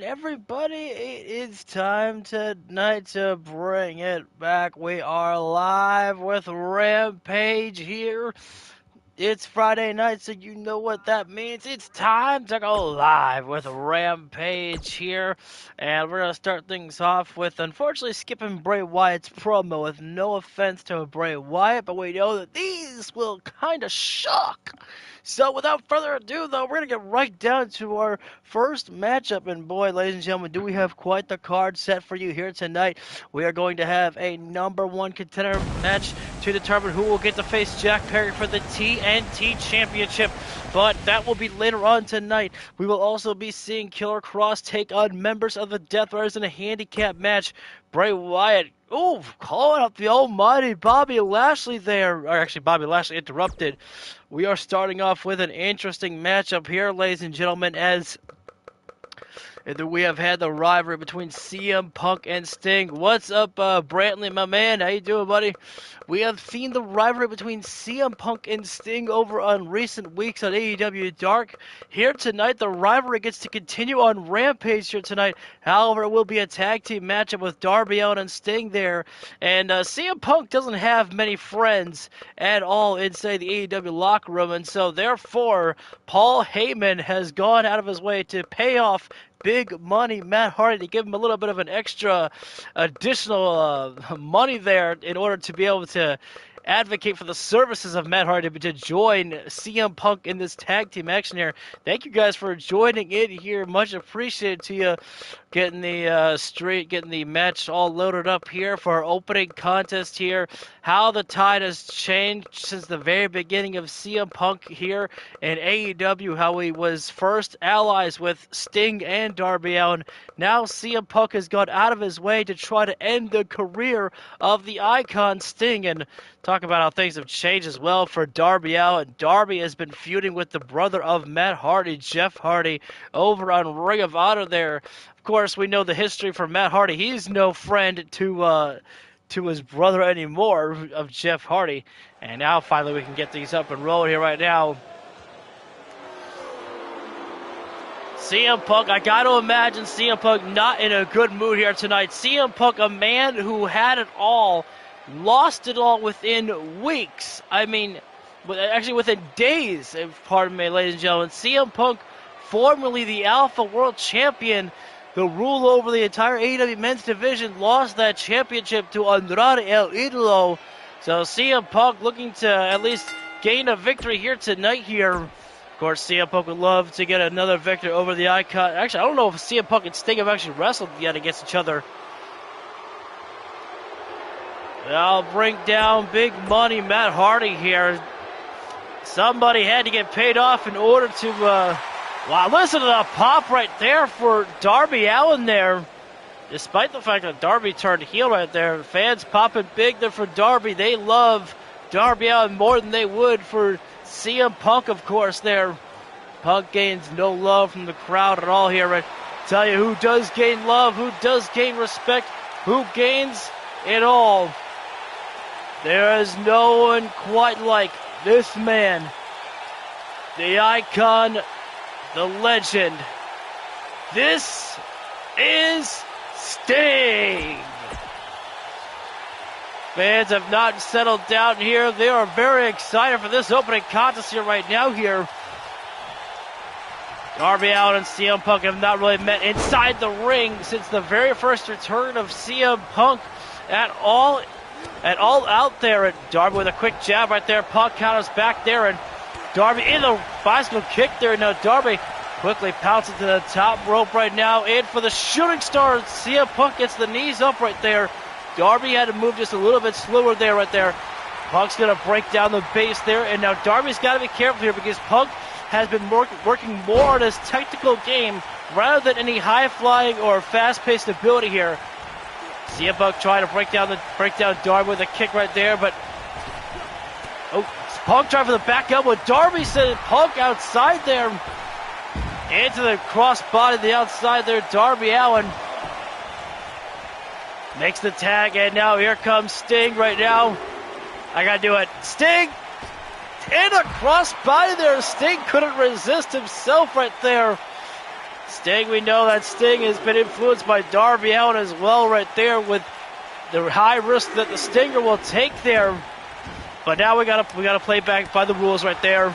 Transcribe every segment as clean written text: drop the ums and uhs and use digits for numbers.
right, everybody, it is time tonight to bring it back. We are live with Rampage here. It's Friday night, so you know what that means. It's time to go live with Rampage here. And we're going to start things off with, unfortunately, skipping Bray Wyatt's promo with no offense to Bray Wyatt, but we know that these will kind of shock. So without further ado, though, we're going to get right down to our first matchup. And boy, ladies and gentlemen, do we have quite the card set for you here tonight. We are going to have a #1 contender match to determine who will get to face Jack Perry for the TNT Championship. But that will be later on tonight. We will also be seeing Killer Kross take on members of the Deathriders in a handicap match. Bray Wyatt, calling up the almighty Bobby Lashley there. Or actually, Bobby Lashley interrupted. We are starting off with an interesting matchup here, ladies and gentlemen, as we have had the rivalry between CM Punk and Sting. What's up, Brantley, my man? How you doing, buddy? We have seen the rivalry between CM Punk and Sting over on recent weeks on AEW Dark. Here tonight, the rivalry gets to continue on Rampage here tonight. However, it will be a tag team matchup with Darby Allin and Sting there. And CM Punk doesn't have many friends at all inside the AEW locker room. And so, therefore, Paul Heyman has gone out of his way to pay off big money Matt Hardy to give him a little bit of an extra additional money there in order to be able to advocate for the services of Matt Hardy to join CM Punk in this tag team action here. Thank you guys for joining in here. Much appreciated to you. Getting the match all loaded up here for our opening contest here. How the tide has changed since the very beginning of CM Punk here in AEW. How he was first allies with Sting and Darby Allin. Now CM Punk has gone out of his way to try to end the career of the icon Sting. And talk about how things have changed as well for Darby Allin. Darby has been feuding with the brother of Matt Hardy, Jeff Hardy, over on Ring of Honor there. Of course, we know the history for Matt Hardy. He's no friend to his brother anymore, of Jeff Hardy. And now finally we can get these up and rolling here right now. CM Punk, I got to imagine CM Punk not in a good mood here tonight. CM Punk, a man who had it all, lost it all within weeks. I mean, actually within days, pardon me, ladies and gentlemen. CM Punk, formerly the Alpha World Champion, the rule over the entire AEW men's division, lost that championship to Andrade El Idolo. So CM Punk looking to at least gain a victory here tonight here. Of course, CM Punk would love to get another victory over the icon. Actually, I don't know if CM Punk and Sting have actually wrestled yet against each other. I'll bring down big money Matt Hardy here. Somebody had to get paid off in order to... Wow, listen to the pop right there for Darby Allin there. Despite the fact that Darby turned heel right there, fans popping big there for Darby. They love Darby Allin more than they would for CM Punk, of course, there. Punk gains no love from the crowd at all here. I tell you who does gain love, who does gain respect, who gains it all. There is no one quite like this man, the icon, the legend. This is Sting. Fans have not settled down here. They are very excited for this opening contest here right now here. Darby Allin and CM Punk have not really met inside the ring since the very first return of CM Punk at all out there. And Darby with a quick jab right there. Punk counters back there, and Darby in the bicycle kick there. Now Darby quickly pounces to the top rope right now. In for the shooting star. CM Punk gets the knees up right there. Darby had to move just a little bit slower there right there. Punk's going to break down the base there. And now Darby's got to be careful here because Punk has been working more on his technical game rather than any high-flying or fast-paced ability here. CM Punk trying to break down Darby with a kick right there, but Punk trying for the back elbow. Darby sending Punk outside there. Into the cross body, the outside there. Darby Allin makes the tag, and now here comes Sting right now. I gotta do it. Sting in a cross body there. Sting couldn't resist himself right there. Sting, we know that Sting has been influenced by Darby Allin as well right there with the high risk that the Stinger will take there. But now we gotta play back by the rules right there.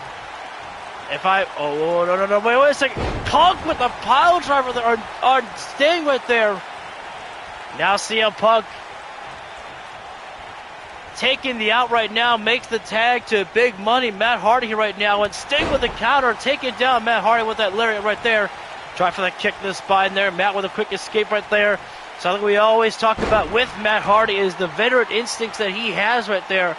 No, wait a second. Punk with the pile driver there on Sting right there. Now CM Punk taking the out right now, makes the tag to Big Money Matt Hardy right now, and Sting with the counter, taking down Matt Hardy with that lariat right there. Try for the kick to the spine there. Matt with a quick escape right there. Something we always talk about with Matt Hardy is the veteran instincts that he has right there.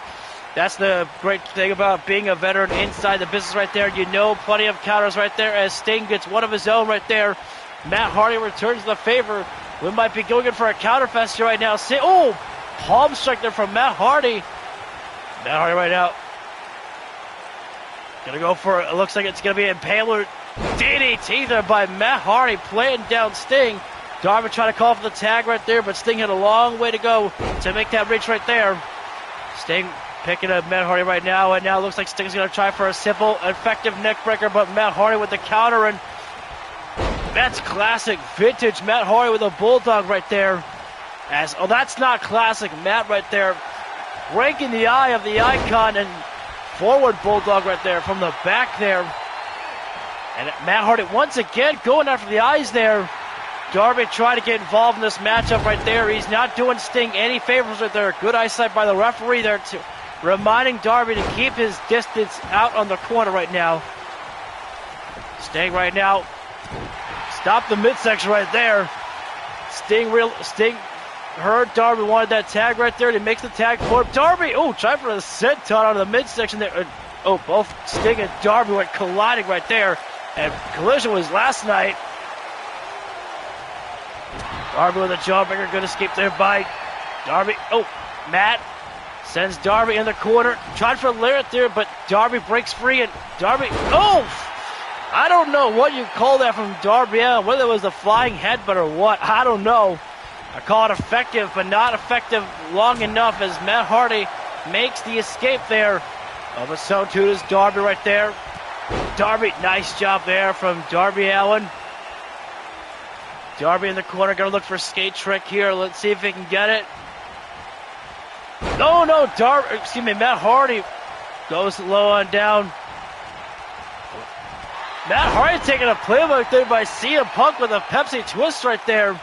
That's the great thing about being a veteran inside the business right there. You know plenty of counters right there as Sting gets one of his own right there. Matt Hardy returns the favor. We might be going in for a counterfest here right now. Palm strike there from Matt Hardy. Matt Hardy right now. Gonna go for it. Looks like it's gonna be Impaler DDT there by Matt Hardy, playing down Sting. Darby trying to call for the tag right there, but Sting had a long way to go to make that reach right there. Sting picking up Matt Hardy right now, and now it looks like Sting's going to try for a simple, effective neckbreaker, but Matt Hardy with the counter, and that's classic, vintage Matt Hardy with a bulldog right there. That's not classic Matt right there. Breaking the eye of the icon, and forward bulldog right there from the back there. And Matt Hardy once again going after the eyes there. Darby trying to get involved in this matchup right there. He's not doing Sting any favors right there. Good eyesight by the referee there, reminding Darby to keep his distance out on the corner right now. Sting right now. Stop the midsection right there. Sting heard Darby wanted that tag right there. He makes the tag for him. Darby, try for a senton out of the midsection there. Both Sting and Darby went colliding right there. And collision was last night. Darby with a jawbreaker, good escape there by Darby. Matt sends Darby in the corner. Tried for a lariat there, but Darby breaks free, and Darby, I don't know what you call that from Darby Allin, whether it was a flying headbutt or what, I don't know. I call it effective, but not effective long enough as Matt Hardy makes the escape there. But so too is Darby right there. Darby, nice job there from Darby Allin. Darby in the corner, gonna look for a skate trick here. Let's see if he can get it. Matt Hardy goes low on down. Matt Hardy taking a playbook there by CM Punk with a Pepsi twist right there.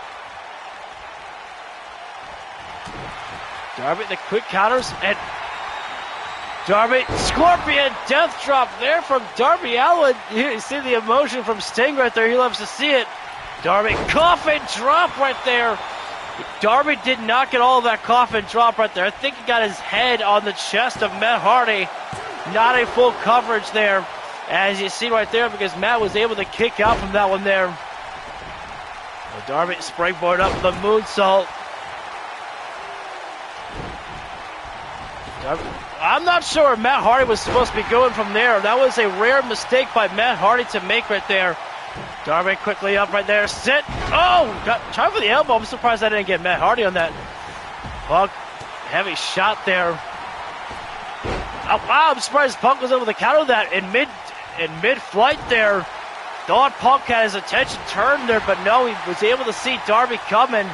Darby, the quick counters, and Darby, Scorpion death drop there from Darby Allin. You see the emotion from Sting right there. He loves to see it. Darby, Coffin Drop right there. Darby did not get all of that Coffin Drop right there. I think he got his head on the chest of Matt Hardy. Not a full coverage there, as you see right there, because Matt was able to kick out from that one there. Well, Darby springboard up the moonsault. I'm not sure where Matt Hardy was supposed to be going from there. That was a rare mistake by Matt Hardy to make right there. Darby quickly up right there. Sit. Try for the elbow. I'm surprised I didn't get Matt Hardy on that. Punk, heavy shot there. I'm surprised Punk was able to counter that in mid-flight there. Thought Punk had his attention turned there, but no, he was able to see Darby coming.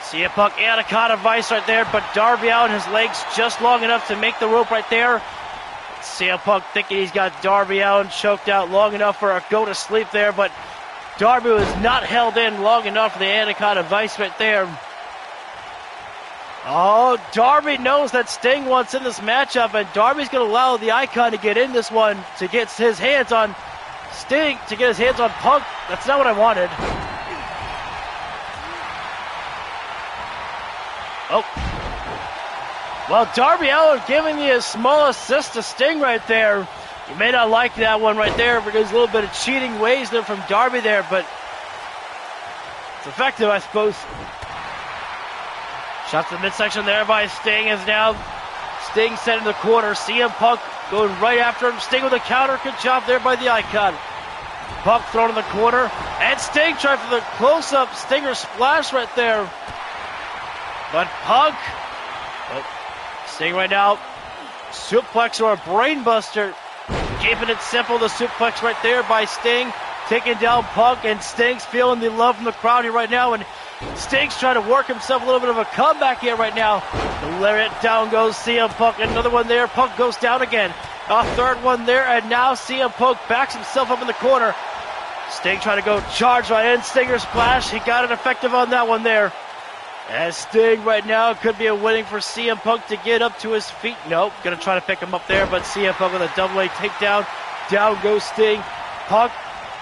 CM Punk Anaconda Vice right there, but Darby Allin his legs just long enough to make the rope right there. CM Punk thinking he's got Darby Allin choked out long enough for a go to sleep there, but Darby was not held in long enough for the Anaconda Vice right there. Darby knows that Sting wants in this matchup, and Darby's going to allow the Icon to get in this one to get his hands on Sting, to get his hands on Punk. That's not what I wanted. Well, Darby Allin giving the small assist to Sting right there. You may not like that one right there because a little bit of cheating ways there from Darby there, but it's effective, I suppose. Shot to the midsection there by Sting is now Sting set in the corner. CM Punk going right after him. Sting with a counter. Good job there by the Icon. Punk thrown in the corner. And Sting tried for the close-up Stinger splash right there. But Punk... Sting right now, suplex or a brainbuster. Keeping it simple, the suplex right there by Sting. taking down Punk, and Sting's feeling the love from the crowd here right now, and Sting's trying to work himself a little bit of a comeback here right now. The lariat, down goes CM Punk, another one there, Punk goes down again. A third one there, and now CM Punk backs himself up in the corner. Sting trying to go charge right in, Stinger splash, he got it effective on that one there. As Sting right now could be a winning for CM Punk to get up to his feet. Nope, gonna try to pick him up there, but CM Punk with a double A takedown. Down goes Sting. Punk,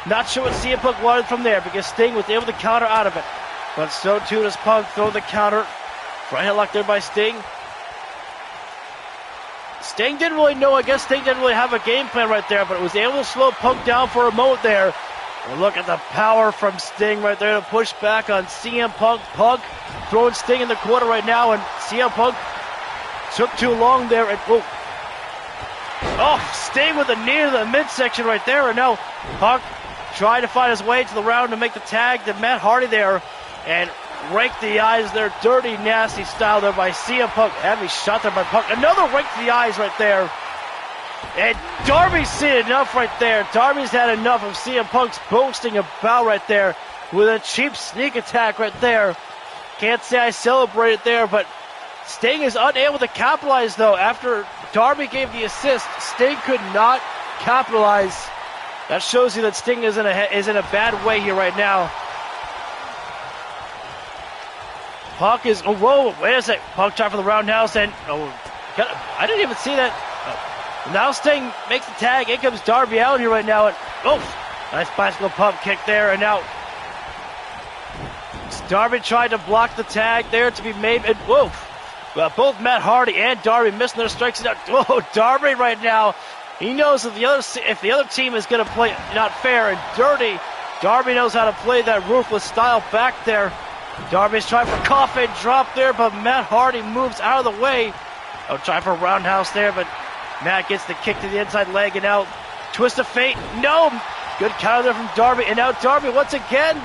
not sure what CM Punk wanted from there because Sting was able to counter out of it. But so too does Punk, throw the counter. Right headlock there by Sting. Sting didn't really know, I guess Sting didn't really have a game plan right there, but it was able to slow Punk down for a moment there. And look at the power from Sting right there to push back on CM Punk. Punk throwing Sting in the corner right now, and CM Punk took too long there. And Sting with a knee to the midsection right there, and now Punk trying to find his way to the round to make the tag to Matt Hardy there, and rake the eyes there, dirty, nasty style there by CM Punk. Heavy shot there by Punk. Another rake to the eyes right there. And Darby's seen enough right there. Darby's had enough of CM Punk's boasting about right there with a cheap sneak attack right there. Can't say I celebrated there, but Sting is unable to capitalize though. After Darby gave the assist, Sting could not capitalize. That shows you that Sting is in a bad way here right now. Punk is, wait a sec. Punk tried for the roundhouse and, I didn't even see that. Now Sting makes the tag. In comes Darby Allin here right now. And, nice bicycle pump kick there. And now Darby tried to block the tag there to be made. And both Matt Hardy and Darby missing their strikes. Darby right now. He knows if the other team is going to play not fair and dirty, Darby knows how to play that ruthless style back there. Darby's trying for Coffin Drop there, but Matt Hardy moves out of the way. Try for a roundhouse there, but Matt gets the kick to the inside leg, and now twist of fate. No! Good counter there from Darby, and now Darby once again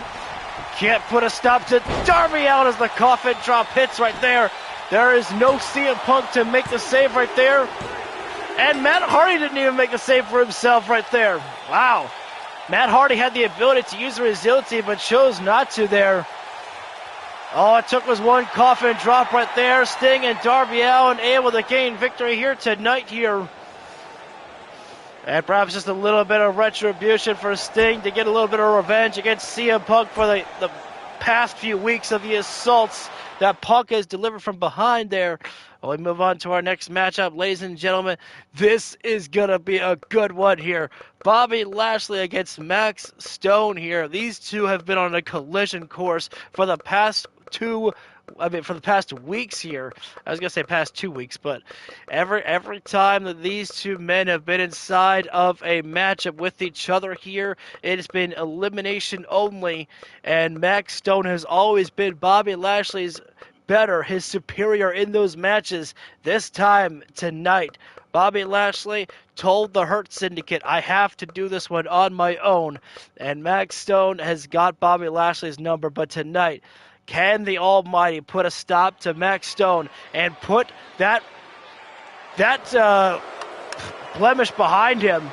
can't put a stop to Darby out as the Coffin Drop hits right there. There is no CM Punk to make the save right there. And Matt Hardy didn't even make a save for himself right there. Wow. Matt Hardy had the ability to use the resiliency, but chose not to there. All it took was one Coffin Drop right there. Sting and Darby Allin able to gain victory here tonight here. And perhaps just a little bit of retribution for Sting to get a little bit of revenge against CM Punk for the past few weeks of the assaults that Punk has delivered from behind there. Well, we move on to our next matchup, ladies and gentlemen. This is going to be a good one here. Bobby Lashley against Max Stone here. These two have been on a collision course for the past weeks here. I was going to say past 2 weeks, but every time that these two men have been inside of a matchup with each other here, it has been elimination only, and Max Stone has always been Bobby Lashley's better, his superior in those matches. This time, tonight, Bobby Lashley told the Hurt Syndicate, I have to do this one on my own, and Max Stone has got Bobby Lashley's number, but tonight, can the Almighty put a stop to Max Stone and put that blemish behind him?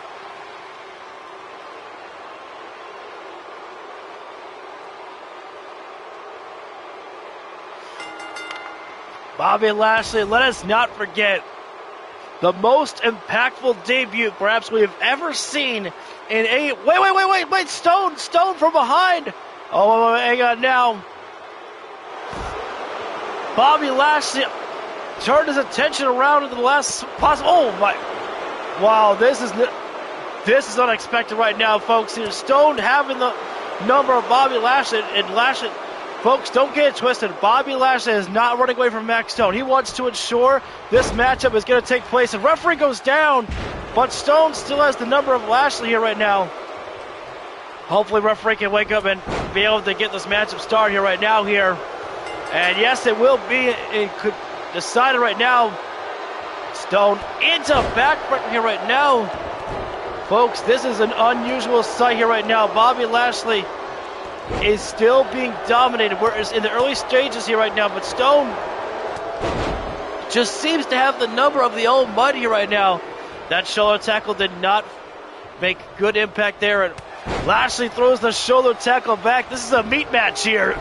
Bobby Lashley, let us not forget, the most impactful debut perhaps we have ever seen in a... Wait, Stone from behind. Hang on now. Bobby Lashley turned his attention around to the last possible... Oh, my... Wow, this is unexpected right now, folks. Here, Stone having the number of Bobby Lashley, and Lashley... Folks, don't get it twisted. Bobby Lashley is not running away from Max Stone. He wants to ensure this matchup is going to take place. The referee goes down, but Stone still has the number of Lashley here right now. Hopefully referee can wake up and be able to get this matchup started here right now here. And yes, it will be decided right now. Stone into backbreaker here right now. Folks, this is an unusual sight here right now. Bobby Lashley is still being dominated. We're in the early stages here right now, but Stone just seems to have the number of the Almighty right now. That shoulder tackle did not make good impact there, and Lashley throws the shoulder tackle back. This is a meat match here.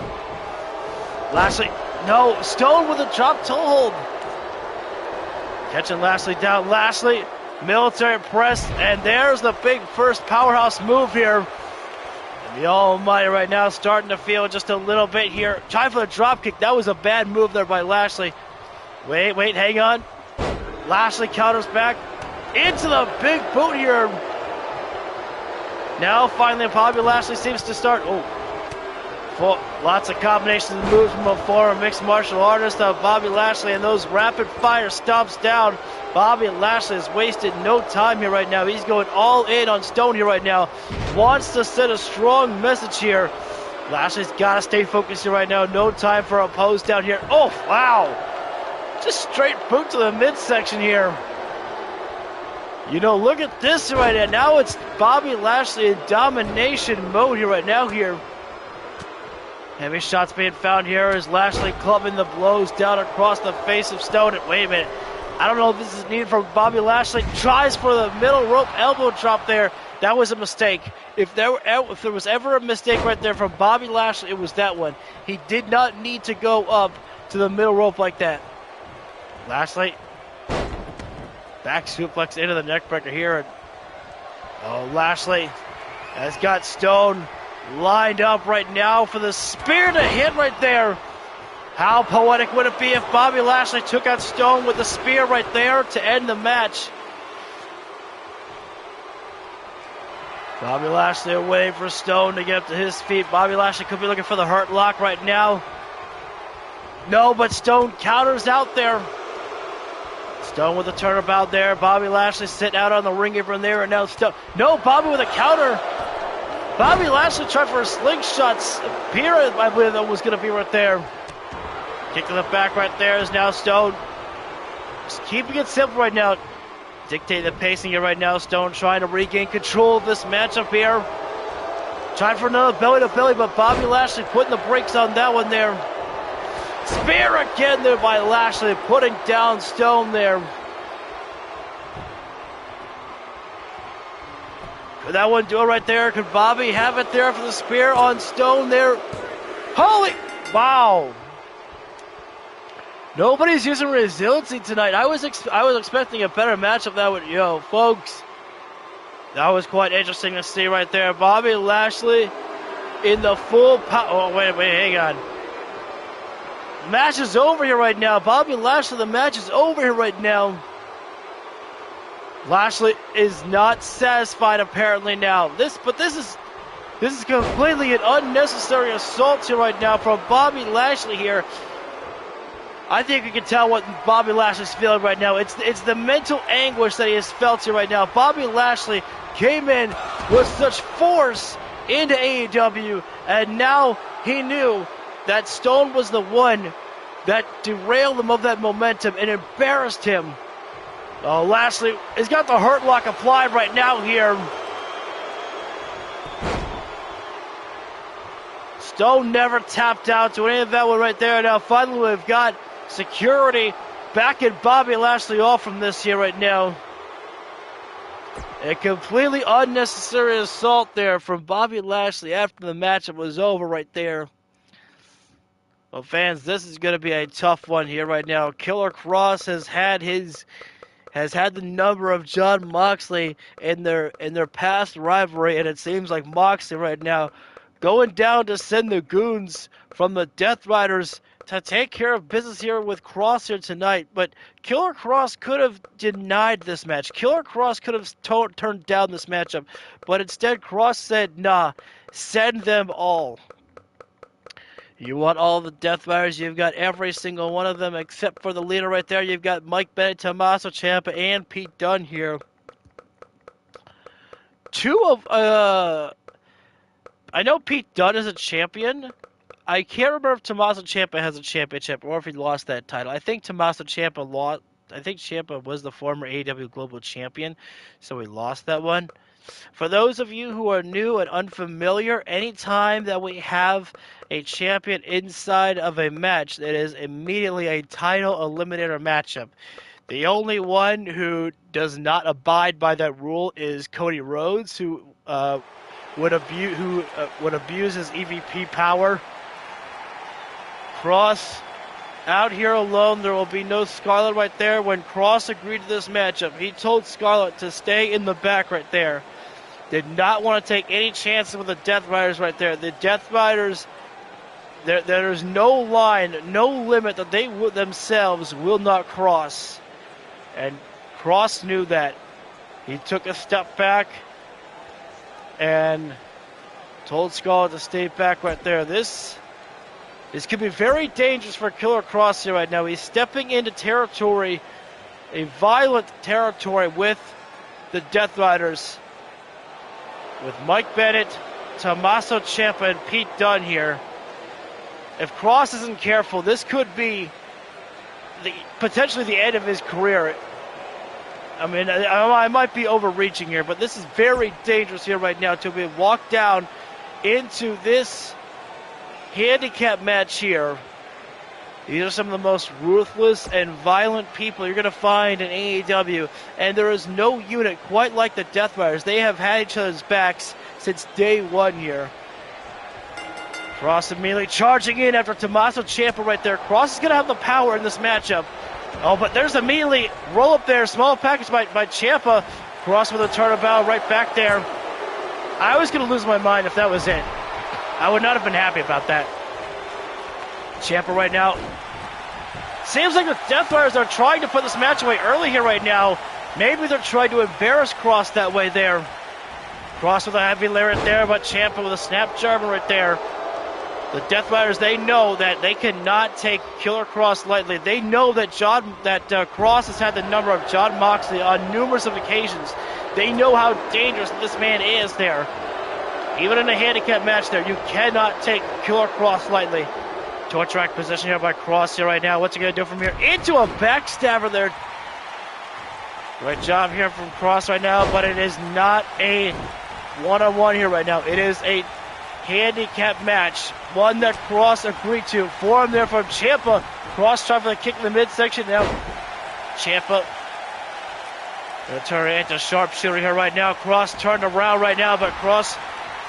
Lashley, no, Stone with a drop toe hold. Catching Lashley down. Lashley, military press, and there's the big first powerhouse move here. And the Almighty right now starting to feel just a little bit here. Trying for the drop kick. That was a bad move there by Lashley. Wait, hang on. Lashley counters back into the big boot here. Now finally Bobby Lashley seems to start. Lots of combinations and moves from a former mixed martial artist of Bobby Lashley, and those rapid fire stomps down. Bobby Lashley has wasted no time here right now. He's going all in on Stone here right now. Wants to send a strong message here. Lashley's got to stay focused here right now. No time for a pose down here. Oh, wow. Just straight boot to the midsection here. You know, look at this right now. Now it's Bobby Lashley in domination mode here right now here. Heavy shots being found here as Lashley clubbing the blows down across the face of Stone. Wait a minute. I don't know if this is needed from Bobby Lashley. Tries for the middle rope elbow drop there. That was a mistake. If there was ever a mistake right there from Bobby Lashley, it was that one. He did not need to go up to the middle rope like that. Lashley. Back suplex into the neckbreaker here. Lashley has got Stone lined up right now for the spear to hit right there. How poetic would it be if Bobby Lashley took out Stone with the spear right there to end the match? Bobby Lashley waiting for Stone to get up to his feet. Bobby Lashley could be looking for the hurt lock right now. No, but Stone counters out there. Stone with a turnabout there. Bobby Lashley sitting out on the ring apron there, and now Stone. No, Bobby with a counter. Bobby Lashley tried for a slingshot spear, I believe that was going to be right there. Kick to the back right there is now Stone. Just keeping it simple right now. Dictating the pacing here right now. Stone trying to regain control of this matchup here. Trying for another belly to belly, but Bobby Lashley putting the brakes on that one there. Spear again there by Lashley, putting down Stone there. Could that one do it right there? Could Bobby have it there for the spear on Stone there? Holy, wow. Nobody's using resiliency tonight. I was expecting a better matchup that would, folks. That was quite interesting to see right there. Bobby Lashley in the full power. Oh, wait, hang on. Match is over here right now. Bobby Lashley, the match is over here right now. Lashley is not satisfied apparently now. This is completely an unnecessary assault here right now from Bobby Lashley here. I think you can tell what Bobby Lashley's feeling right now. It's the mental anguish that he has felt here right now. Bobby Lashley came in with such force into AEW, and now he knew that Stone was the one that derailed him of that momentum and embarrassed him. Lashley has got the hurt lock applied right now here. Stone never tapped out to any of that one right there. Now finally we've got security backing Bobby Lashley off from this here right now. A completely unnecessary assault there from Bobby Lashley after the matchup was over right there. Well, fans, this is going to be a tough one here right now. Killer Kross has had the number of Jon Moxley in their past rivalry, and it seems like Moxley right now going down to send the goons from the Deathriders to take care of business here with Kross here tonight. But Killer Kross could have denied this match. Killer Kross could have turned down this matchup, but instead Kross said, nah, send them all. You want all the Deathriders, you've got every single one of them except for the leader right there. You've got Mike Bennett, Tommaso Ciampa, and Pete Dunne here. I know Pete Dunne is a champion. I can't remember if Tommaso Ciampa has a championship or if he lost that title. I think Tommaso Ciampa lost. I think Ciampa was the former AEW Global Champion, so he lost that one. For those of you who are new and unfamiliar, anytime that we have a champion inside of a match, it is immediately a title eliminator matchup. The only one who does not abide by that rule is Cody Rhodes, who would abuse his EVP power. Kross out here alone. There will be no Scarlett right there. When Kross agreed to this matchup, he told Scarlett to stay in the back right there. Did not want to take any chances with the Deathriders right there. The Deathriders, there's no line, no limit that they themselves will not cross. And Kross knew that. He took a step back and told Scarlett to stay back right there. This could be very dangerous for Killer Kross here right now. He's stepping into territory, a violent territory with the Deathriders. With Mike Bennett, Tommaso Ciampa, and Pete Dunne here. If Kross isn't careful, this could be potentially the end of his career. I mean, I might be overreaching here, but this is very dangerous here right now to be walked down into this handicap match here. These are some of the most ruthless and violent people you're going to find in AEW, and there is no unit quite like the Deathriders. They have had each other's backs since day one here. Kross immediately charging in after Tommaso Ciampa right there. Kross is going to have the power in this matchup. Oh, but there's immediately roll up there, small package by Ciampa. Kross with a turnabout right back there. I was going to lose my mind if that was it. I would not have been happy about that. Ciampa right now. Seems like the Deathriders are trying to put this match away early here right now. Maybe they're trying to embarrass Kross that way there. Kross with a heavy lariat there, but Ciampa with a snap German right there. The Deathriders, they know that they cannot take Killer Kross lightly. They know that Kross has had the number of Jon Moxley on numerous occasions. They know how dangerous this man is there. Even in a handicap match there, you cannot take Killer Kross lightly. Torch rack position here by Kross here right now. What's he going to do from here? Into a backstabber there. Great job here from Kross right now, but it is not a one-on-one here right now. It is a handicap match, one that Kross agreed to. Forearm there from Ciampa. Kross trying for the kick in the midsection. Now Ciampa going to turn into sharpshooter here right now. Kross turned around right now, but Kross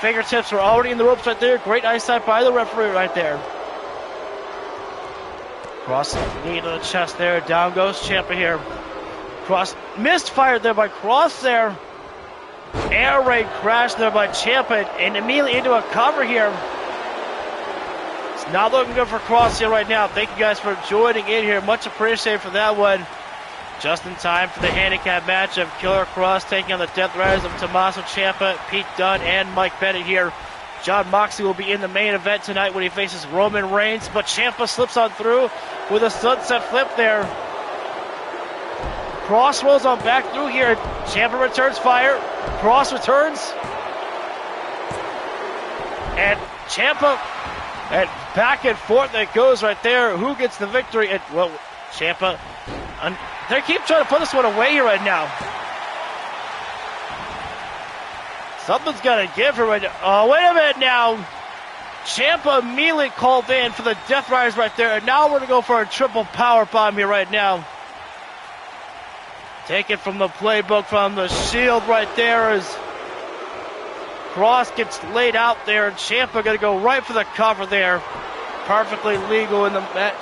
fingertips were already in the ropes right there. Great eyesight by the referee right there. Kross knee to the chest there. Down goes Ciampa here. Kross misfired there by Kross there. Air raid crash there by Ciampa and immediately into a cover here. It's not looking good for Kross here right now. Thank you guys for joining in here. Much appreciated for that one. Just in time for the handicap match of Killer Kross taking on the Deathriders of Tommaso Ciampa, Pete Dunne, and Mike Bennett here. Jon Moxley will be in the main event tonight when he faces Roman Reigns, but Ciampa slips on through with a sunset flip there. Kross rolls on back through here. Ciampa returns fire. Kross returns. And Ciampa, and back and forth it goes right there. Who gets the victory? Well, Ciampa, they keep trying to put this one away here right now. Something's got to give her right now. Oh, wait a minute now. Ciampa immediately called in for the Deathriders right there. And now we're going to go for a triple power bomb here right now. Take it from the playbook from the Shield right there as Kross gets laid out there. And Ciampa going to go right for the cover there. Perfectly legal in the match.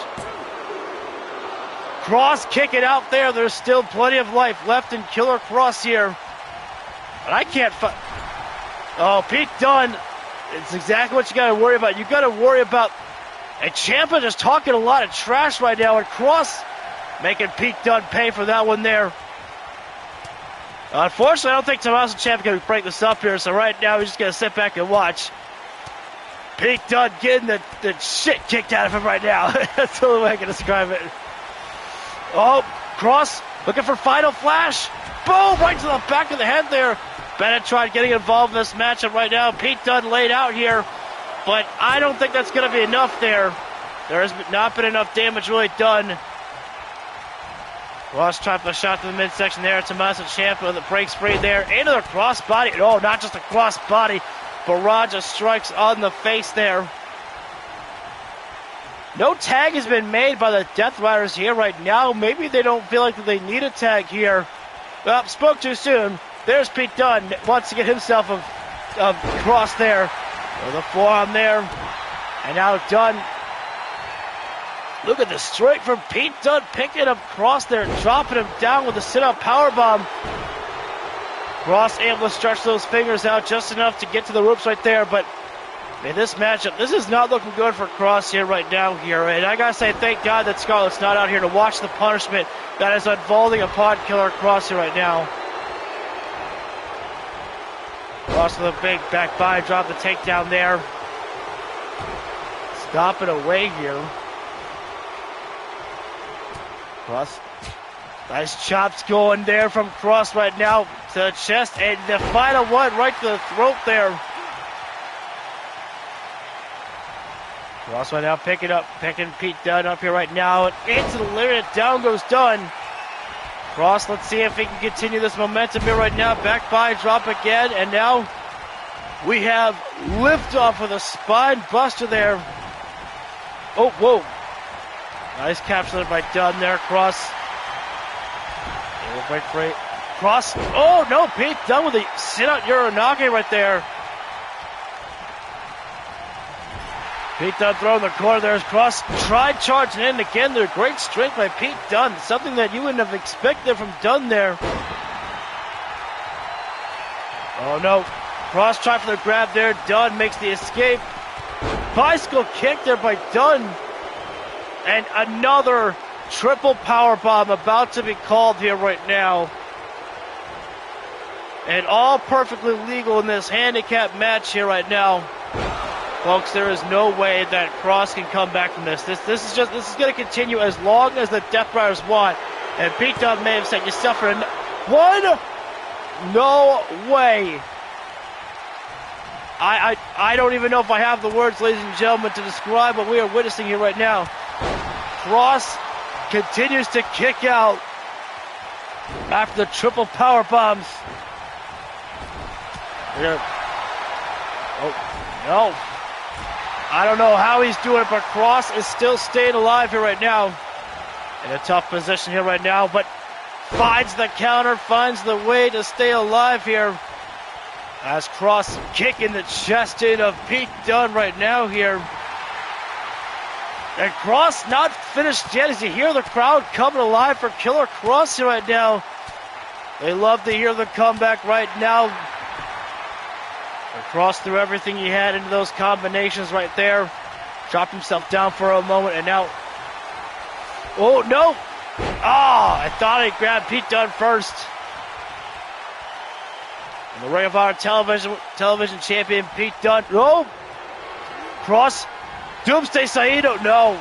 Kross kicking out there. There's still plenty of life left in Killer Kross here. But I can't Oh, Pete Dunne, it's exactly what you got to worry about. You got to worry about, and Ciampa just talking a lot of trash right now, and Kross making Pete Dunne pay for that one there. Unfortunately, I don't think Tommaso Ciampa can break this up here, so right now he's just going to sit back and watch. Pete Dunne getting the shit kicked out of him right now. That's the only way I can describe it. Oh, Kross looking for final flash. Boom, right to the back of the head there. Bennett tried getting involved in this matchup right now. Pete Dunne laid out here, but I don't think that's going to be enough there. There has not been enough damage really done. Kross trying for a shot to the midsection there. Tommaso Ciampa with a break free there. Into the crossbody. Oh, not just a crossbody. Barrage of strikes on the face there. No tag has been made by the Deathriders here right now. Maybe they don't feel like they need a tag here. Well, spoke too soon. There's Pete Dunne. Wants to get himself of Kross there. With a forearm there. And now Dunne. Look at the straight from Pete Dunne, picking up Kross there, dropping him down with a sit-up powerbomb. Kross able to stretch those fingers out just enough to get to the ropes right there, but in this matchup, this is not looking good for Kross here right now here. And I gotta say, thank God that Scarlett's not out here to watch the punishment that is unfolding upon Killer Kross here right now. Kross with a big back body drop, the takedown there. Stomping away here. Kross. Nice chops going there from Kross right now to the chest, and the final one right to the throat there. Kross right now picking Pete Dunne up here right now, and into the limit, down goes Dunne. Kross, let's see if he can continue this momentum here right now. Back body drop again, and now we have liftoff with a spine buster there. Oh, whoa. Nice capture by Dunne there, Kross. Wait for it. Kross. Oh, no, Pete Dunne with a sit-out Uranage right there. Pete Dunne throwing the corner there as Kross tried charging in again. They're great strength by Pete Dunne. Something that you wouldn't have expected from Dunne there. Oh, no. Kross tried for the grab there. Dunne makes the escape. Bicycle kick there by Dunne. And another triple powerbomb about to be called here right now. And all perfectly legal in this handicap match here right now. Folks, there is no way that Kross can come back from this. This is going to continue as long as the Deathriders want. And Pete Dunne may have set yourself for one. No way. I don't even know if I have the words, ladies and gentlemen, to describe what we are witnessing here right now. Kross continues to kick out after the triple power bombs. Oh, no. I don't know how he's doing it, but Kross is still staying alive here right now. In a tough position here right now, but finds the counter, finds the way to stay alive here. As Kross kicking the chest in of Pete Dunne right now here. And Kross not finished yet as you hear the crowd coming alive for Killer Kross here right now. They love to hear the comeback right now. And Kross threw everything he had into those combinations right there. Dropped himself down for a moment and now... Oh, no! Oh, I thought he grabbed Pete Dunne first. And the Ring of Honor television champion Pete Dunne. Oh! Kross. Doomsday Saito, no.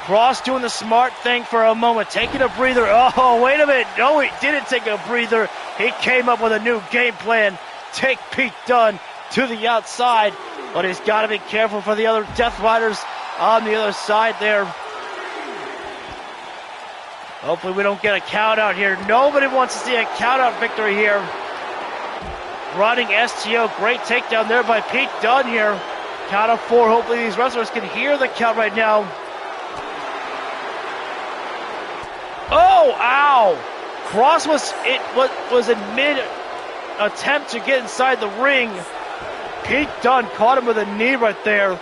Kross doing the smart thing for a moment, taking a breather. Oh, wait a minute. No, he didn't take a breather. He came up with a new game plan. Take Pete Dunne to the outside. But he's got to be careful for the other Deathriders on the other side there. Hopefully we don't get a count out here. Nobody wants to see a count out victory here. Running STO, great takedown there by Pete Dunne here. Count of 4. Hopefully these wrestlers can hear the count right now. Oh, ow! Kross was in mid attempt to get inside the ring. Pete Dunne caught him with a knee right there.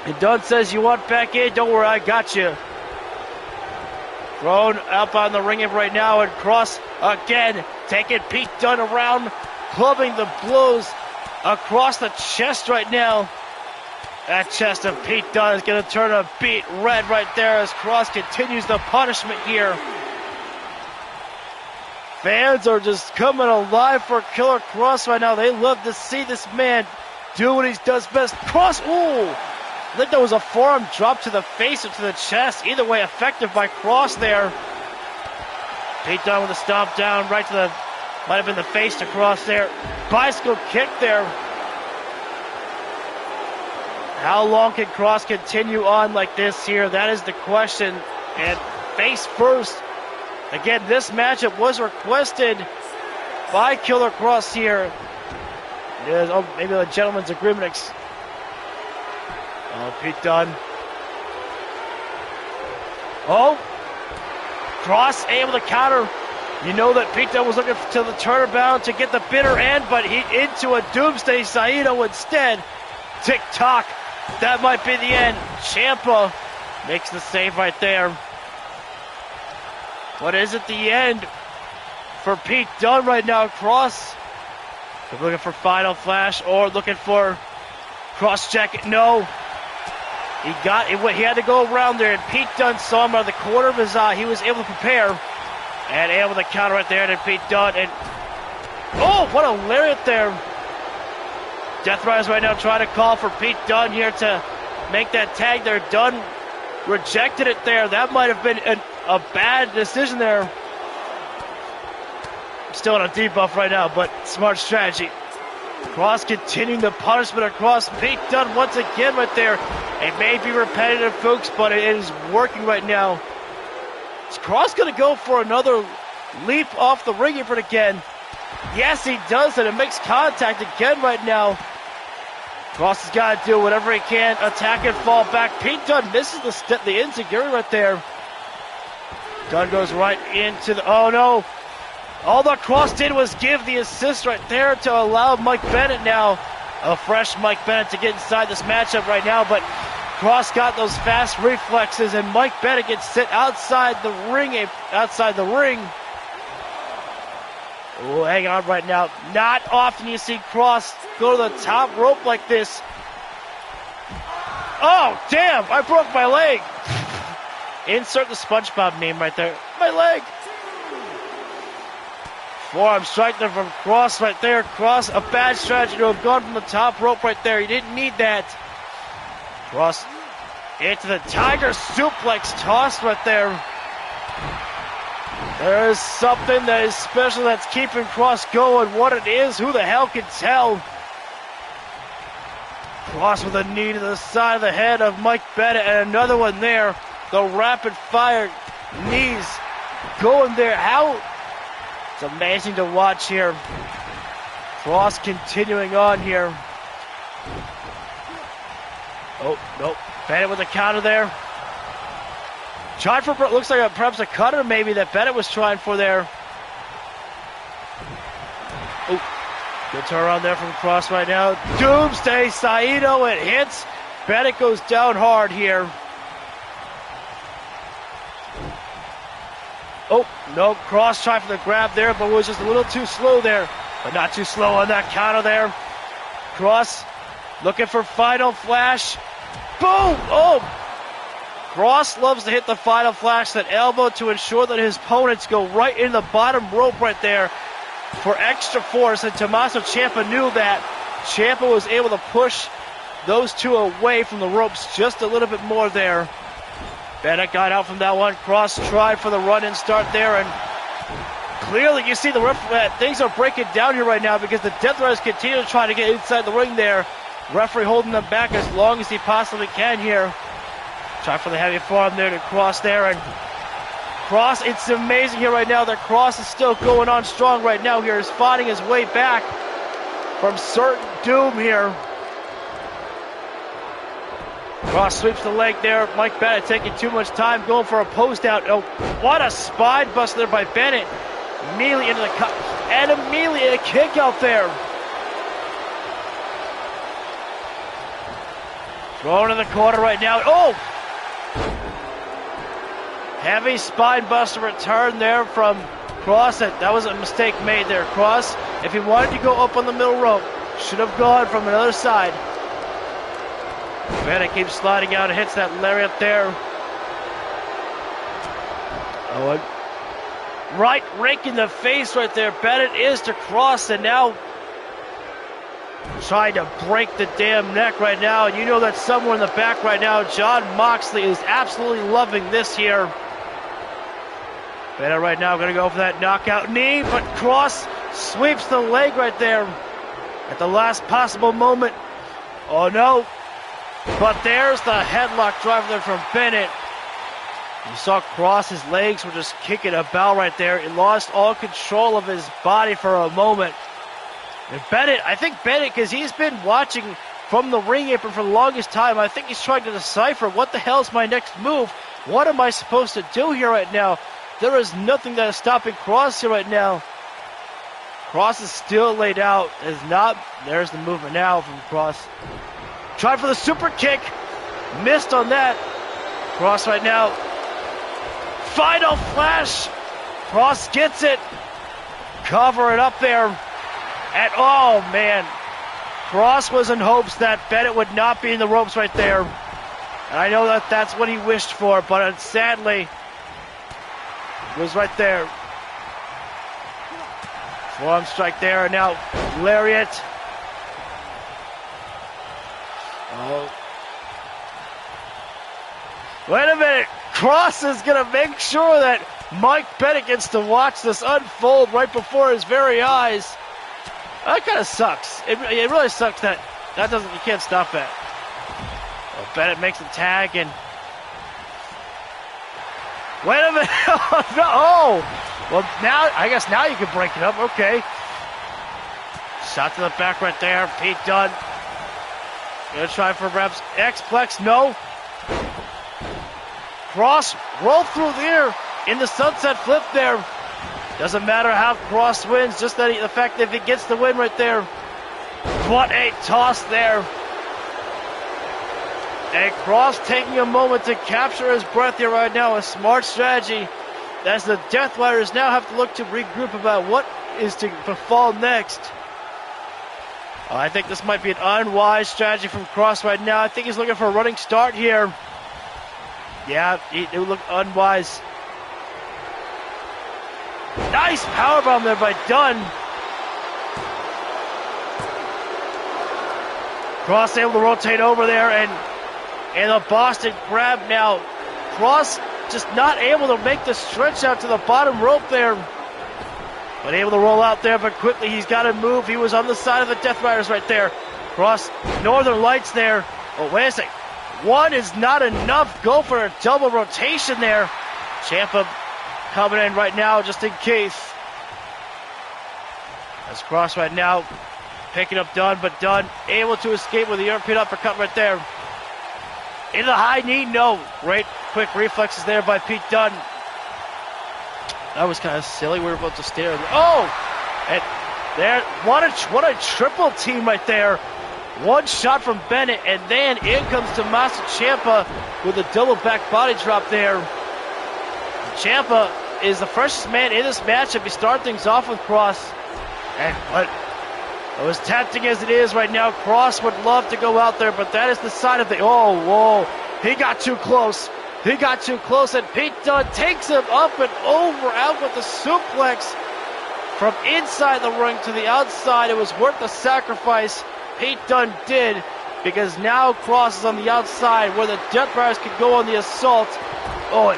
And Dunne says, "You want back in? Don't worry, I got you." Thrown up on the ring right now, and Kross again taking Pete Dunne around, clubbing the blows across the chest right now. That chest of Pete Dunne is going to turn a beet red right there as Kross continues the punishment here. Fans are just coming alive for Killer Kross right now. They love to see this man do what he does best. Kross, ooh! I think that was a forearm drop to the face or to the chest. Either way, effective by Kross there. Pete Dunne with a stomp down right to the... Might have been the face to Kross there. Bicycle kick there. How long can Kross continue on like this here? That is the question. And face first. Again, this matchup was requested by Killer Kross here. Maybe a gentleman's agreement. Oh, Pete Dunne. Oh! Kross able to counter. You know that Pete Dunne was looking to the turnabout to get the bitter end, but he into a Doomsday Saito instead. Tick-tock. That might be the end. Ciampa makes the save right there. But is it the end for Pete Dunne right now? Kross. They're looking for Final Flash or looking for cross jacket. No. He had to go around there, and Pete Dunne saw him out of the corner of his eye. He was able to prepare and able to counter right there to Pete Dunne. And oh, what a lariat there. Deathriders right now trying to call for Pete Dunne here to make that tag there. Dunne rejected it there. That might have been a bad decision there. Still on a debuff right now, but smart strategy. Kross continuing the punishment across Pete Dunne once again right there. It may be repetitive, folks, but it is working right now. Is Kross going to go for another leap off the ring apron again? Yes, he does, and it makes contact again right now. Kross has got to do whatever he can. Attack and fall back. Pete Dunne misses the enziguri right there. Dunne goes right into the... Oh, no. All that Kross did was give the assist right there to allow Mike Bennett now, a fresh Mike Bennett, to get inside this matchup right now, but Kross got those fast reflexes, and Mike Bennett gets sit outside the ring. Oh, hang on right now. Not often you see Kross go to the top rope like this. Oh, damn, I broke my leg. Insert the SpongeBob meme right there. My leg. Forearm strike there from Kross right there. Kross, a bad strategy to have gone from the top rope right there. He didn't need that. Kross into the Tiger suplex tossed right there. There is something that is special that's keeping Kross going. What it is, who the hell can tell? Kross with a knee to the side of the head of Mike Bennett, and another one there. The rapid fire knees going there. How? It's amazing to watch here. Kross continuing on here. Oh, nope. Bennett with a counter there. Tried for, looks like perhaps a cutter maybe that Bennett was trying for there. Oh, good turnaround there from Kross right now. Doomsday Saito, it hits. Bennett goes down hard here. Oh, no, Kross tried for the grab there, but was just a little too slow there. But not too slow on that counter there. Kross looking for Final Flash. Boom! Oh! Kross loves to hit the Final Flash, that elbow, to ensure that his opponents go right in the bottom rope right there for extra force, and Tommaso Ciampa knew that. Ciampa was able to push those two away from the ropes just a little bit more there. Bennett got out from that one. Kross tried for the run-in start there, and clearly you see the things are breaking down here right now because the Deathriders continue to try to get inside the ring there. Referee holding them back as long as he possibly can here. Try for the heavy forearm there to Kross there, and Kross, it's amazing here right now that Kross is still going on strong right now here. He's fighting his way back from certain doom here. Kross sweeps the leg there. Mike Bennett taking too much time, going for a post out. Oh, what a spine buster there by Bennett. Immediately into the cut, and immediately a kick out there. Thrown in the corner right now. Oh! Heavy spine buster return there from Kross. That was a mistake made there. Kross, if he wanted to go up on the middle rope, should have gone from another side. Bennett keeps sliding out and hits that lariat there. Oh, right rake in the face right there. Bennett is to Kross, and now trying to break the damn neck right now. And you know that somewhere in the back right now, Jon Moxley is absolutely loving this here. Bennett right now going to go for that knockout knee, but Kross sweeps the leg right there at the last possible moment. Oh no. But there's the headlock driver there from Bennett. You saw Kross, his legs were just kicking about right there. He lost all control of his body for a moment. And Bennett, I think Bennett, because he's been watching from the ring apron for the longest time, I think he's trying to decipher what the hell is my next move? What am I supposed to do here right now? There is nothing that is stopping Kross here right now. Kross is still laid out. There's the movement now from Kross. Tried for the super kick. Missed on that. Kross right now. Final flash. Kross gets it. Cover it up there. And oh man. Kross was in hopes that Bennett would not be in the ropes right there. And I know that that's what he wished for, but sadly, it was right there. Forearm strike there, and now lariat. Oh. Wait a minute. Kross is going to make sure that Mike Bennett gets to watch this unfold right before his very eyes. That kind of sucks. It really sucks that you can't stop that. Well, Bennett makes a tag and... Wait a minute. Oh! Well, I guess now you can break it up. Okay. Shot to the back right there. Pete Dunne. Gonna try for reps. X-Plex, no. Kross rolled through there in the sunset flip there. Doesn't matter how Kross wins, just that the fact that if he gets the win right there. What a toss there. And Kross taking a moment to capture his breath here right now. A smart strategy as the Deathriders now have to look to regroup about what is to befall next. I think this might be an unwise strategy from Kross right now. I think he's looking for a running start here. Yeah, it would look unwise. Nice powerbomb there by Dunne. Kross able to rotate over there and the Boston grab now. Kross just not able to make the stretch out to the bottom rope there. But able to roll out there, but quickly he's got to move. He was on the side of the Deathriders right there. Kross, Northern Lights there. Oh, wait a second. One is not enough. Go for a double rotation there. Ciampa coming in right now just in case. As Kross right now picking up Dunne, but Dunne able to escape with the European uppercut right there. Into the high knee, no. Great quick reflexes there by Pete Dunne. That was kind of silly. We were about to stare. Oh! And there, what a triple team right there. One shot from Bennett, and then in comes Tommaso Ciampa with a double back body drop there. Ciampa is the freshest man in this matchup. He started things off with Kross. And but as tempting as it is right now, Kross would love to go out there, but that is the side of the... Oh, whoa. He got too close. He got too close, and Pete Dunne takes him up and over, out with the suplex from inside the ring to the outside. It was worth the sacrifice Pete Dunne did, because now Kross is on the outside where the Deathriders could go on the assault. Oh,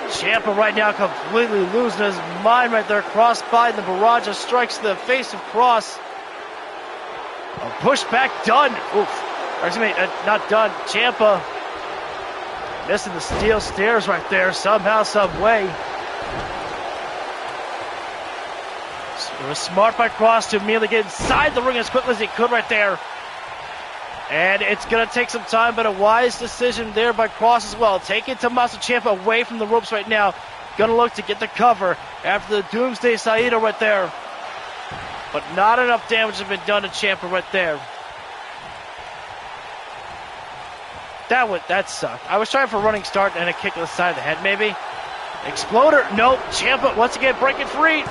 Ciampa right now completely losing his mind right there. Kross by the barrage of strikes to the face of Kross. A push back Dunne. Oof. Or excuse me, not Dunne. Ciampa missing the steel stairs right there somehow, some way. It was smart by Kross to immediately get inside the ring as quickly as he could right there. And it's going to take some time, but a wise decision there by Kross as well. Taking Tommaso Ciampa away from the ropes right now. Going to look to get the cover after the Doomsday Saito right there. But not enough damage has been done to Ciampa right there. That sucked. I was trying for a running start and a kick to the side of the head maybe. Exploder. Nope. Ciampa once again breaking free.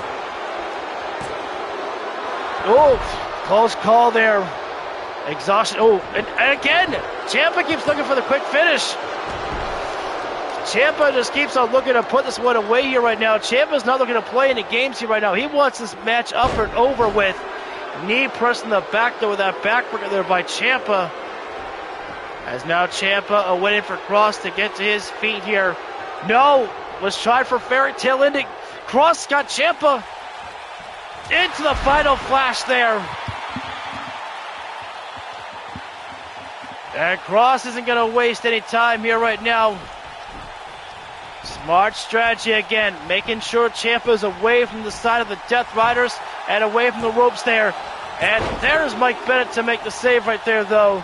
Oh, close call there. Exhaustion. Oh, and again, Ciampa keeps looking for the quick finish. Ciampa just keeps on looking to put this one away here right now. Ciampa's not looking to play any games here right now. He wants this match up and over with. Knee pressing the back there with that backbreaker there by Ciampa. As now Ciampa waiting for Kross to get to his feet here. No, was tried for fairy tale ending. Kross got Ciampa into the final flash there. And Kross isn't going to waste any time here right now. Smart strategy again, making sure Ciampa is away from the side of the Deathriders and away from the ropes there. And there's Mike Bennett to make the save right there, though.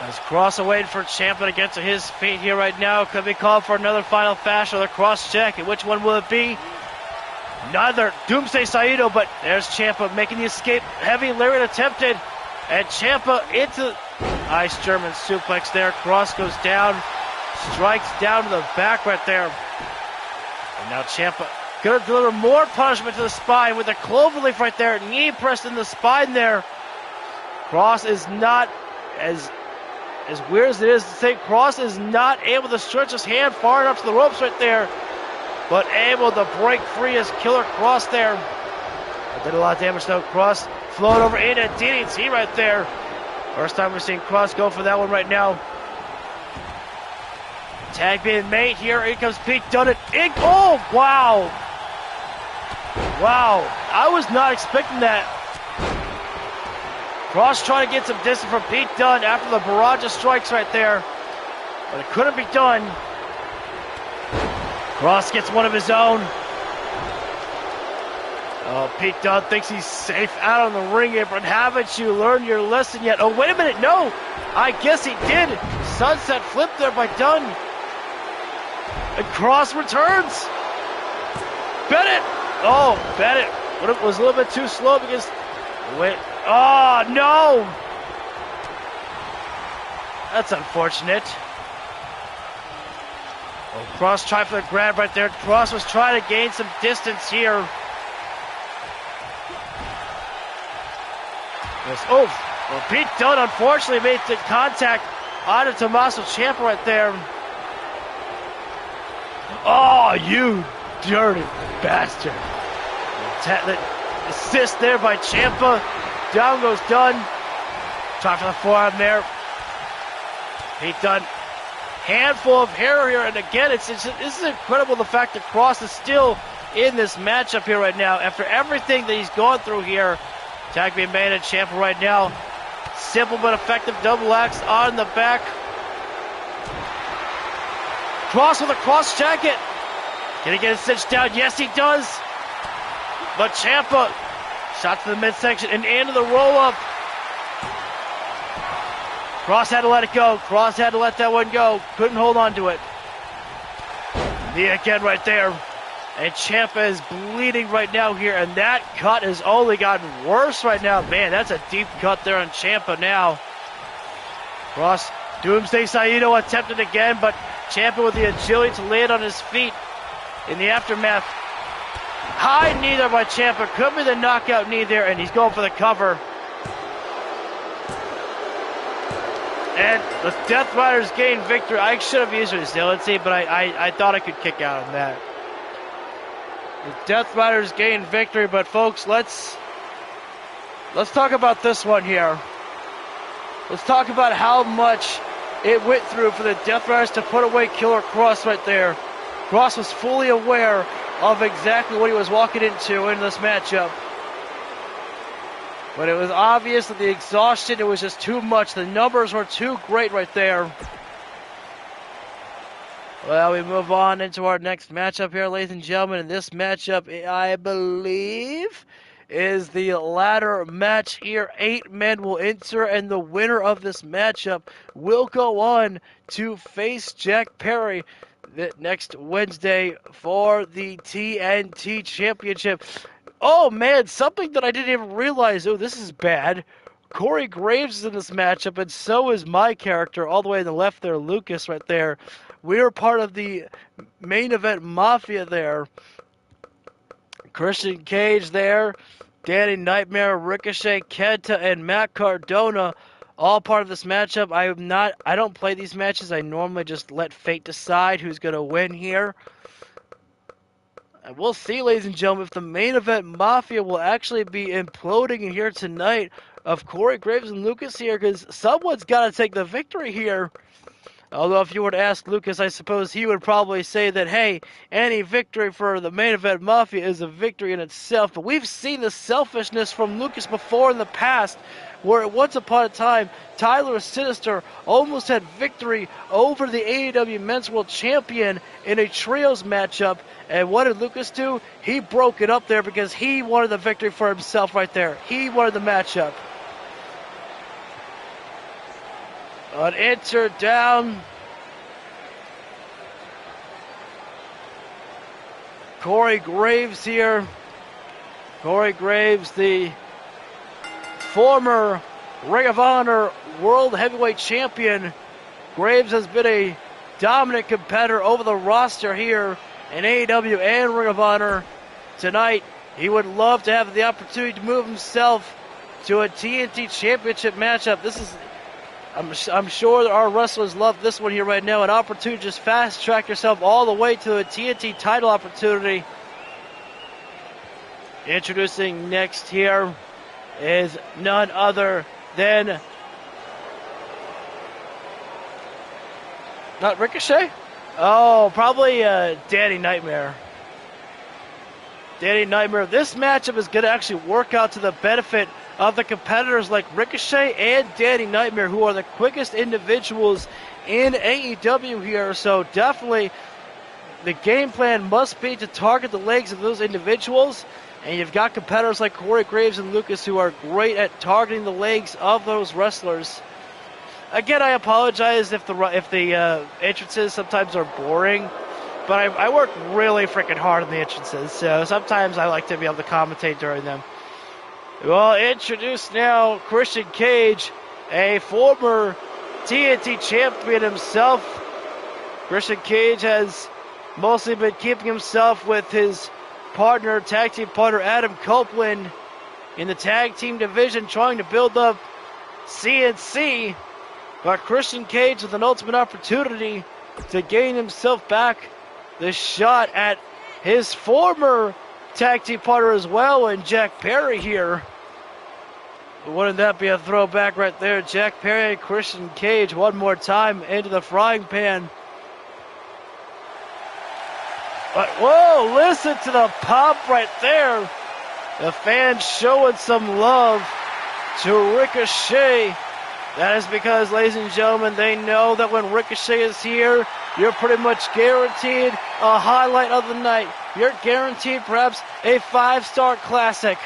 As Kross waiting for Ciampa to get to his feet here right now. Could be called for another final fashion or a cross check. And which one will it be? Neither. Doomsday Saito, but there's Ciampa making the escape. Heavy lariat attempted. And Ciampa into nice German suplex there. Kross goes down. Strikes down to the back right there. And now Ciampa gonna deliver more punishment to the spine with a cloverleaf right there. Knee pressed in the spine there. Kross is not, as weird as it is to say, Kross is not able to stretch his hand far enough to the ropes right there, but able to break free as Killer Kross there. That did a lot of damage though. Kross flowed over into DDT right there. First time we're seeing Kross go for that one right now. Tag being made here. Here comes Pete Dunne. Oh, wow. Wow. I was not expecting that. Kross trying to get some distance from Pete Dunne after the barrage of strikes right there. But it couldn't be done. Kross gets one of his own. Oh, Pete Dunne thinks he's safe out on the ring apron. Haven't you learned your lesson yet? Oh, wait a minute. No. I guess he did. Sunset flip there by Dunne. And Kross returns. Bennett. Oh, Bennett. But it was a little bit too slow because... Wait. Oh, no. That's unfortunate. Oh, Kross tried for the grab right there. Kross was trying to gain some distance here. Yes. Oh, well, Pete Dunne unfortunately made the contact onto Tommaso Ciampa right there. Oh, you dirty bastard. The assist there by Ciampa. Down goes Dunne. Try for the forearm there. Pete Dunne. Handful of hair here. And again, this is incredible, the fact that Kross is still in this matchup here right now. After everything that he's gone through here. Tag being made at Ciampa right now. Simple but effective double axe on the back. Kross with a cross jacket. Can he get it cinched down? Yes, he does. But Ciampa, shot to the midsection and into the roll-up. Kross had to let it go. Kross had to let that one go. Couldn't hold on to it. Knee again right there. And Ciampa is bleeding right now here, and that cut has only gotten worse right now. Man, that's a deep cut there on Ciampa now. Kross, Doomsday Saito attempted again, but Ciampa with the agility to land on his feet in the aftermath. High knee there by Ciampa. Could be the knockout knee there, and he's going for the cover. And the Deathriders gain victory. I should have used resiliency, but I thought I could kick out on that. The Deathriders gain victory, but folks, let's talk about this one here. Let's talk about how much it went through for the Deathriders to put away Killer Kross right there. Kross was fully aware of exactly what he was walking into in this matchup. But it was obvious that the exhaustion, it was just too much. The numbers were too great right there. Well, we move on into our next matchup here, ladies and gentlemen. And this matchup, I believe, is the ladder match here. 8 men will enter, and the winner of this matchup will go on to face Jack Perry next Wednesday for the TNT Championship. Oh, man, something that I didn't even realize. Oh, this is bad. Corey Graves is in this matchup, and so is my character all the way to the left there, Lucas, right there. We are part of the main event Mafia there. Christian Cage there. Danny Nightmare, Ricochet, Kenta, and Matt Cardona, all part of this matchup. I don't play these matches. I normally just let fate decide who's going to win here. And we'll see, ladies and gentlemen, if the main event Mafia will actually be imploding in here tonight of Corey Graves and Lucas here, because someone's got to take the victory here. Although if you were to ask Lucas, I suppose he would probably say that, hey, any victory for the main event Mafia is a victory in itself. But we've seen the selfishness from Lucas before in the past, where once upon a time, Tyler Sinister almost had victory over the AEW Men's World Champion in a trios matchup. And what did Lucas do? He broke it up there because he wanted the victory for himself right there. He wanted the matchup. An enter down. Corey Graves here. Corey Graves, the former Ring of Honor World Heavyweight Champion. Graves has been a dominant competitor over the roster here in AEW and Ring of Honor. Tonight, he would love to have the opportunity to move himself to a TNT Championship matchup. This is, I'm sure that our wrestlers love this one here right now. An opportunity to just fast track yourself all the way to a TNT title opportunity. Introducing next here is none other than not Ricochet? Oh, probably Danny Nightmare. Danny Nightmare. This matchup is going to actually work out to the benefit of the competitors like Ricochet and Danny Nightmare, who are the quickest individuals in AEW here. So definitely the game plan must be to target the legs of those individuals. And you've got competitors like Corey Graves and Lucas who are great at targeting the legs of those wrestlers. Again, I apologize if the entrances sometimes are boring, but I work really freaking hard on the entrances, so sometimes I like to be able to commentate during them. Well, introduce now Christian Cage, a former TNT champion himself. Christian Cage has mostly been keeping himself with his tag team partner Adam Copeland in the tag team division, trying to build up CNC. But Christian Cage with an ultimate opportunity to gain himself back the shot at his former tag team partner as well, and Jack Perry here. Wouldn't that be a throwback right there? Jack Perry and Christian Cage one more time into the frying pan. But whoa, listen to the pop right there. The fans showing some love to Ricochet. That is because, ladies and gentlemen, they know that when Ricochet is here, you're pretty much guaranteed a highlight of the night. You're guaranteed perhaps a 5-star classic.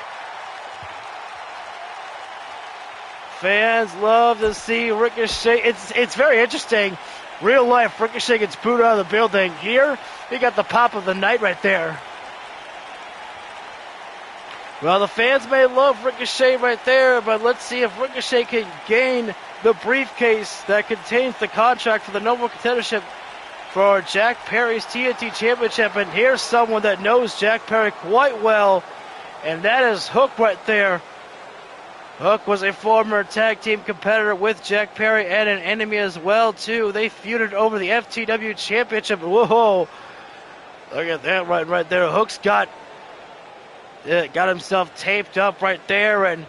Fans love to see Ricochet. It's very interesting. Real life, Ricochet gets booed out of the building. Here, you got the pop of the night right there. Well, the fans may love Ricochet right there, but let's see if Ricochet can gain the briefcase that contains the contract for the number one contendership for Jack Perry's TNT Championship. And here's someone that knows Jack Perry quite well, and that is Hook right there. Hook was a former tag team competitor with Jack Perry and an enemy as well, too. They feuded over the FTW Championship. Whoa! Look at that right there. Hook's got himself taped up right there and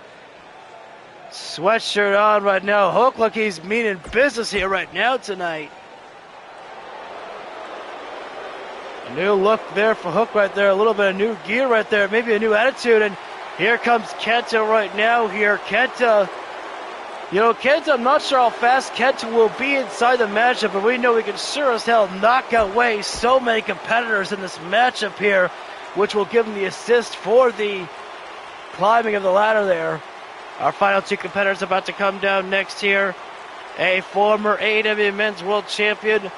sweatshirt on right now. Hook, look, he's meaning business here right now tonight. A new look there for Hook right there. A little bit of new gear right there. Maybe a new attitude. And here comes Kenta right now here. Kenta, I'm not sure how fast Kenta will be inside the matchup, but we know he can sure as hell knock away so many competitors in this matchup here, which will give him the assist for the climbing of the ladder there. Our final two competitors about to come down next here. A former AEW Men's World Champion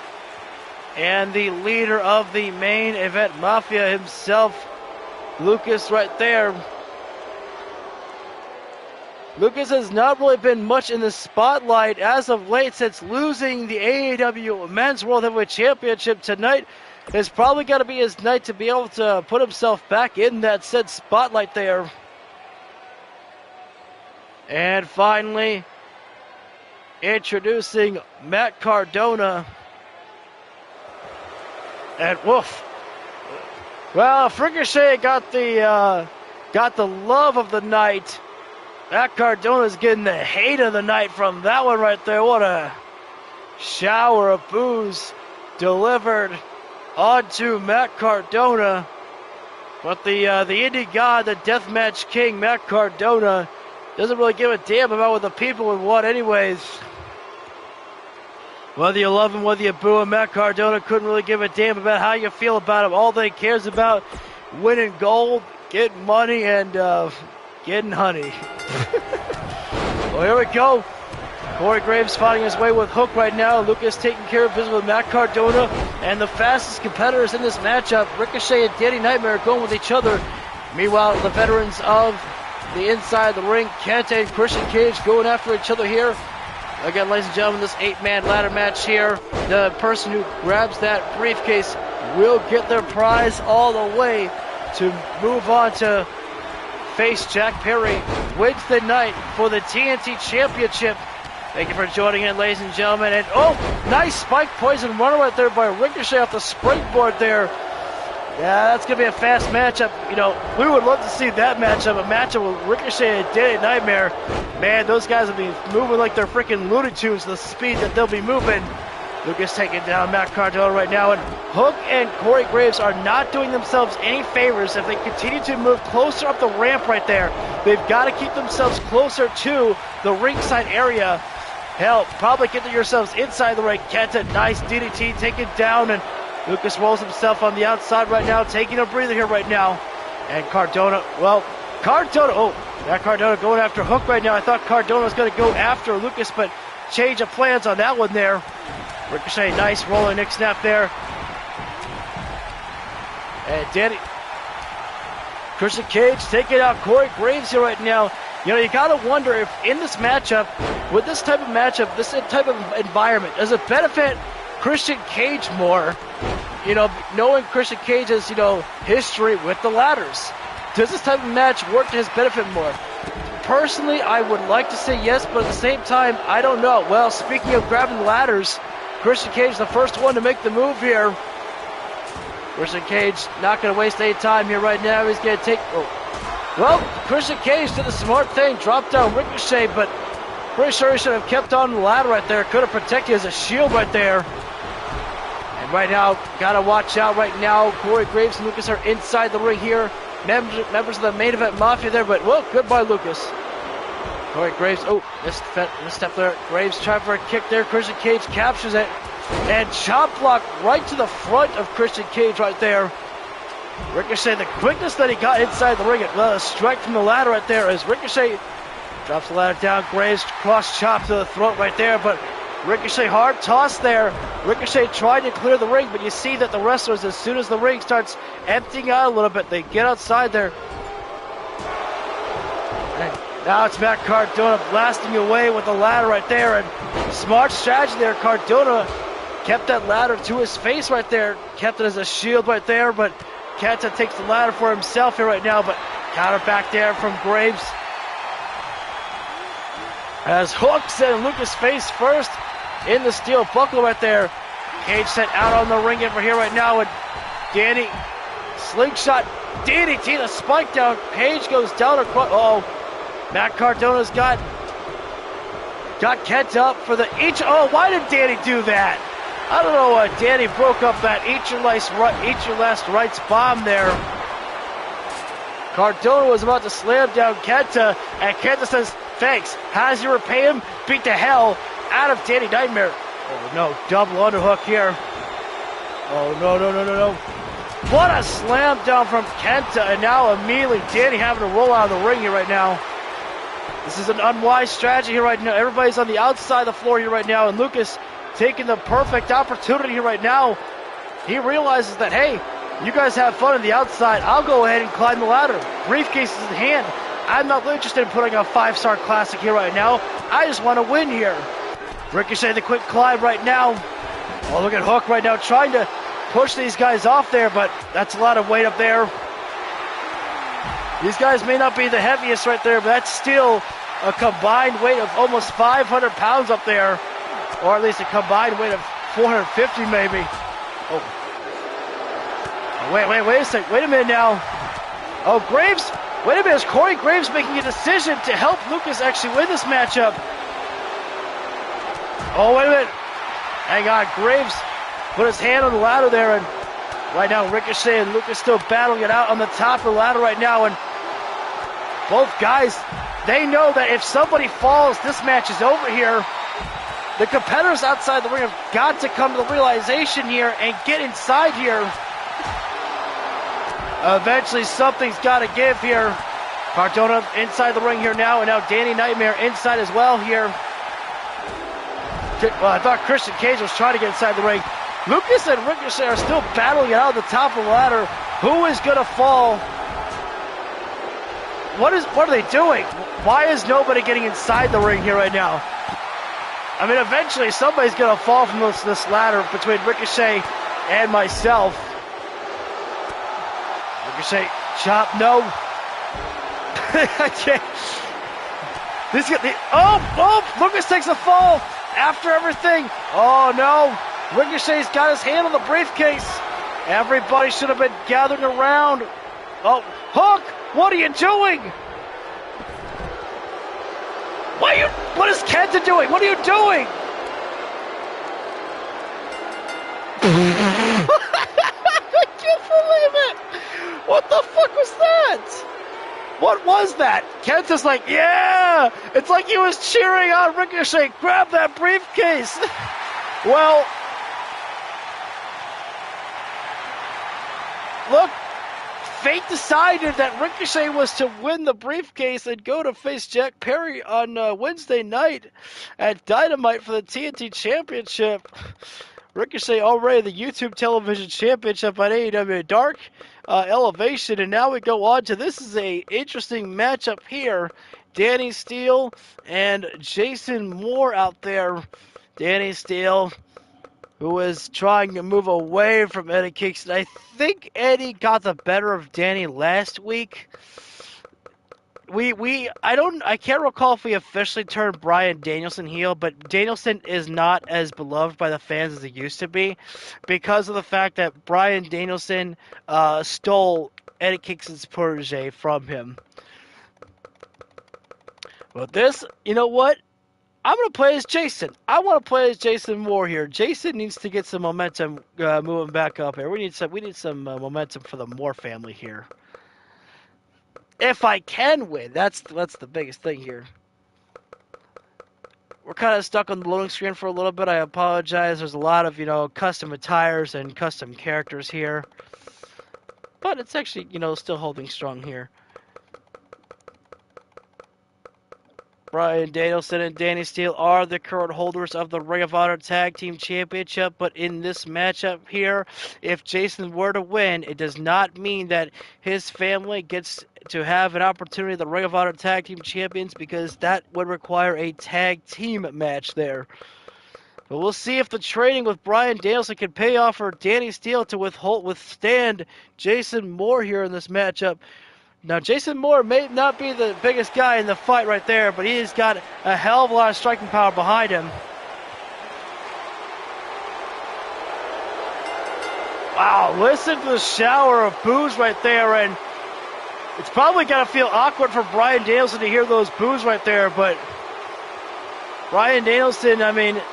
and the leader of the main event Mafia himself, Lucas right there. Lucas has not really been much in the spotlight as of late since losing the AEW Men's World Heavyweight Championship. Tonight is probably got to be his night to be able to put himself back in that said spotlight there. And finally, introducing Matt Cardona. And woof. Well, if Ricochet got the love of the night, Matt Cardona's getting the hate of the night from that one right there. What a shower of boos delivered onto Matt Cardona. But the indie god, the deathmatch king, Matt Cardona, doesn't really give a damn about what the people would want anyways. Whether you love him, whether you boo him, Matt Cardona couldn't really give a damn about how you feel about him. All that he cares about, winning gold, getting money, and getting honey. Well, here we go. Corey Graves finding his way with Hook right now. Lucas taking care of business with Matt Cardona. And the fastest competitors in this matchup, Ricochet and Danny Nightmare, going with each other. Meanwhile, the veterans of the inside of the ring, Kenta and Christian Cage, going after each other here. Again, ladies and gentlemen, this 8-man ladder match here. The person who grabs that briefcase will get their prize all the way to move on to face Jack Perry Wednesday night for the TNT Championship. Thank you for joining in, ladies and gentlemen. And oh, nice spike poison runner right there by Ricochet off the springboard there. Yeah, that's going to be a fast matchup. You know, we would love to see that matchup, a matchup with Ricochet and Danny Nightmare. Man, those guys will be moving like they're freaking Looney Tunes, the speed that they'll be moving. Lucas taking down Matt Cardona right now, and Hook and Corey Graves are not doing themselves any favors if they continue to move closer up the ramp right there. They've got to keep themselves closer to the ringside area. Hell, probably get yourselves inside the ring. Kenta, nice DDT taken down, and Lucas rolls himself on the outside right now, taking a breather here right now. And Cardona, Matt Cardona going after Hook right now. I thought Cardona was going to go after Lucas, but change of plans on that one there. Ricochet, nice rolling Nick snap there. And Christian Cage taking out Corey Graves here right now. You know, you got to wonder if in this matchup, with this type of matchup, this type of environment, does it benefit Christian Cage more? You know, knowing Christian Cage's, history with the ladders. Does this type of match work to his benefit more? Personally, I would like to say yes, but at the same time, I don't know. Well, speaking of grabbing the ladders, Christian Cage the first one to make the move here. Christian Cage not going to waste any time here right now. He's going to take... Well, Christian Cage did the smart thing, dropped down Ricochet, but pretty sure he should have kept on the ladder right there. Could have protected as a shield right there. And right now, got to watch out right now. Corey Graves and Lucas are inside the ring here. Members of the main event Mafia there, but, well, goodbye, Lucas. Corey Graves, misstep there. Graves trying for a kick there. Christian Cage captures it. And chop block right to the front of Christian Cage right there. Ricochet, the quickness that he got inside the ring, a strike from the ladder right there as Ricochet drops the ladder down. Graves cross chop to the throat right there, but Ricochet hard toss there. Ricochet tried to clear the ring, but you see that the wrestlers, as soon as the ring starts emptying out a little bit, they get outside there. And now it's Matt Cardona blasting away with the ladder right there, and smart strategy there. Cardona kept that ladder to his face right there, kept it as a shield right there, but Kenta takes the ladder for himself here right now, but counter back there from Graves. As Hook sent Lucas face first in the steel buckle right there. Cage sent out on the ring over here right now, and Danny slingshot DDT, the spike down. Cage goes down across. Matt Cardona's got Kenta up for the each. Oh, why did Danny do that? I don't know why Danny broke up that eat your last rights bomb there. Cardona was about to slam down Kenta, and Kenta says, thanks. How does he repay him? Beat the hell out of Danny Nightmare. Oh no, double underhook here. Oh no. What a slam down from Kenta, and now immediately Danny having to roll out of the ring here right now. This is an unwise strategy here right now. Everybody's on the outside of the floor here right now, and Lucas taking the perfect opportunity here right now. He realizes that, hey, you guys have fun on the outside. I'll go ahead and climb the ladder. Briefcase is in hand. I'm not really interested in putting a 5-star classic here right now. I just want to win here. Ricochet the quick climb right now. Oh, look at Hook right now trying to push these guys off there, but that's a lot of weight up there. These guys may not be the heaviest right there, but that's still a combined weight of almost 500 pounds up there. Or at least a combined weight of 450 maybe. Oh. Wait a second. Wait a minute now. Oh, Graves. Wait a minute. Is Corey Graves making a decision to help Lucas actually win this matchup? Oh, wait a minute. Hang on. Graves put his hand on the ladder there, and right now Ricochet and Lucas still battling it out on the top of the ladder right now, and both guys, they know that if somebody falls, this match is over here. The competitors outside the ring have got to come to the realization here and get inside here. Eventually, something's got to give here. Cardona inside the ring here now, and now Danny Nightmare inside as well here. Well, I thought Christian Cage was trying to get inside the ring. Lucas and Ricochet are still battling it out at the top of the ladder. Who is going to fall? What are they doing? Why is nobody getting inside the ring here right now? I mean, eventually somebody's going to fall from this ladder between Ricochet and myself. Ricochet, chop, no. I can't. Lucas takes a fall after everything. Oh no, Ricochet's got his hand on the briefcase. Everybody should have been gathering around. Oh, Hook, what are you doing? What is Kenta doing? What are you doing? I can't believe it. What the fuck was that? What was that? Kenta's like, yeah! It's like he was cheering on Ricochet. Grab that briefcase. Well, look, fate decided that Ricochet was to win the briefcase and go to face Jack Perry on Wednesday night at Dynamite for the TNT Championship. Ricochet already the YouTube Television Championship on AEW Dark Elevation, and now we go on to this is a interesting matchup here. Danny Steele and Jason Moore out there. Danny Steele, who is trying to move away from Eddie Kingston. I think Eddie got the better of Danny last week. I can't recall if we officially turned Bryan Danielson heel, but Danielson is not as beloved by the fans as he used to be because of the fact that Bryan Danielson stole Eddie Kingston's protege from him. But this, you know what? I'm going to play as Jason. I want to play as Jason Moore here. Jason needs to get some momentum moving back up here. We need some momentum for the Moore family here. If I can win, that's the biggest thing here. We're kind of stuck on the loading screen for a little bit. I apologize. There's a lot of, custom attires and custom characters here. But it's actually, still holding strong here. Bryan Danielson and Danny Steele are the current holders of the Ring of Honor Tag Team Championship, but in this matchup here, if Jason were to win, it does not mean that his family gets to have an opportunity at the Ring of Honor Tag Team Champions, because that would require a tag team match there. But we'll see if the training with Bryan Danielson can pay off for Danny Steele to withstand Jason Moore here in this matchup. Now, Jason Moore may not be the biggest guy in the fight right there, but he's got a hell of a lot of striking power behind him. Wow, listen to the shower of boos right there, and it's probably going to feel awkward for Bryan Danielson to hear those boos right there, but Bryan Danielson,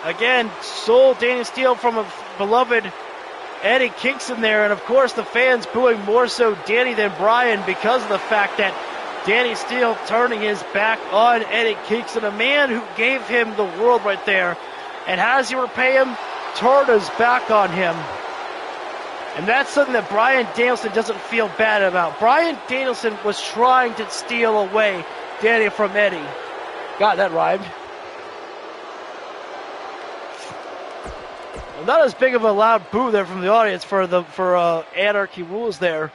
again, stole Danny Steele from a beloved Eddie Kingston there, and of course the fans booing more so Danny than Bryan because of the fact that Danny Steele turning his back on Eddie Kingston, a man who gave him the world right there, and how does he repay him? Turned his back on him. And that's something that Bryan Danielson doesn't feel bad about. Bryan Danielson was trying to steal away Danny from Eddie. God, that rhymed. Not as big of a loud boo there from the audience for Anarchy Rules there.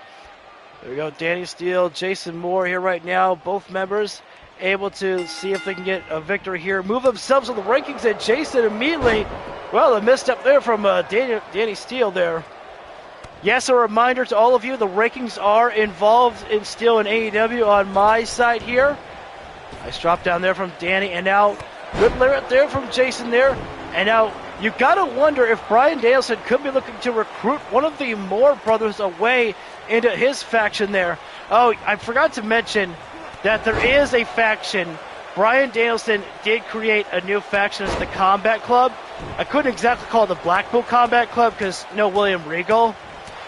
There we go, Danny Steele, Jason Moore here right now. Both members able to see if they can get a victory here. Move themselves on the rankings, and Jason immediately, well, a misstep there from Danny Steele there. Yes, a reminder to all of you, the rankings are involved in still in AEW on my side here. Nice drop down there from Danny, and now good lyric there from Jason there. And now you got to wonder if Bryan Danielson could be looking to recruit one of the Moore brothers away into his faction there. Oh, I forgot to mention that there is a faction. Bryan Danielson did create a new faction as the Combat Club. I couldn't exactly call it the Blackpool Combat Club because no William Regal,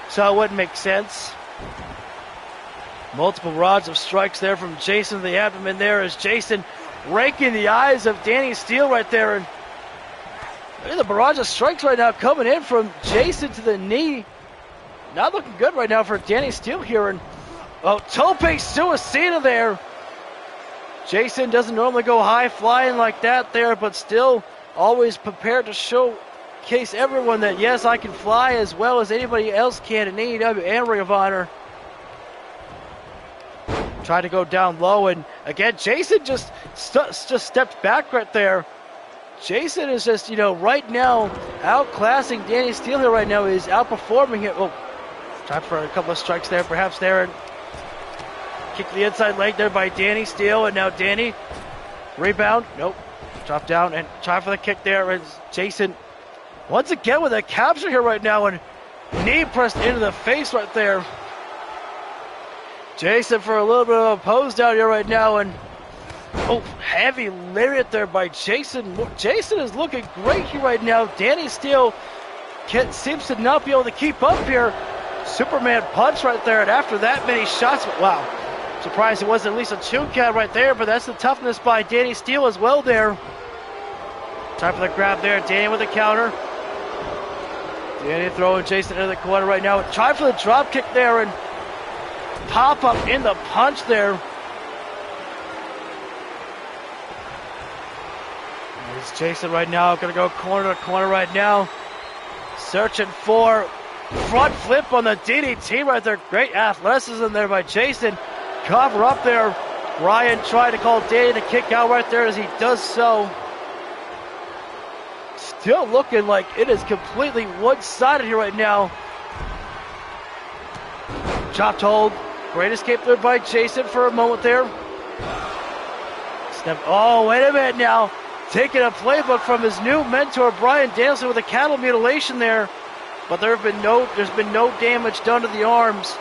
so it wouldn't make sense. Multiple rods of strikes there from Jason to the abdomen there as Jason raking the eyes of Danny Steele right there. And the barrage of strikes right now coming in from Jason to the knee. Not looking good right now for Danny Steele here. And Tope Suicida there. Jason doesn't normally go high flying like that there, but still always prepared to showcase everyone that, yes, I can fly as well as anybody else can in AEW and Ring of Honor. Tried to go down low, and again, Jason just stepped back right there. Jason is just, right now outclassing Danny Steele here right now. He's outperforming him. Oh, time for a couple of strikes there, perhaps there, and kick the inside leg there by Danny Steele, and now Danny, rebound, nope, drop down, and try for the kick there, and Jason, once again with a capture here right now, and knee pressed into the face right there. Jason for a little bit of a pose down here right now, and heavy lariat there by Jason. Jason is looking great here right now. Danny Steele seems to not be able to keep up here. Superman punch right there, and after that many shots, wow. Surprised it wasn't at least a 2 count right there, but that's the toughness by Danny Steele as well there. Time for the grab there. Danny with the counter. Danny throwing Jason into the corner right now. Try for the drop kick there, and pop up in the punch there. There's Jason right now, gonna go corner to corner right now. Searching for front flip on the DDT right there. Great athleticism there by Jason. Cover up there. Ryan tried to call Danny to kick out right there as he does so. Still looking like it is completely one-sided here right now. Chopped hold. Great escape there by Jason for a moment there. Oh, wait a minute now. Taking a playbook from his new mentor, Bryan Danielson, with a cattle mutilation there. But there's been no damage done to the arms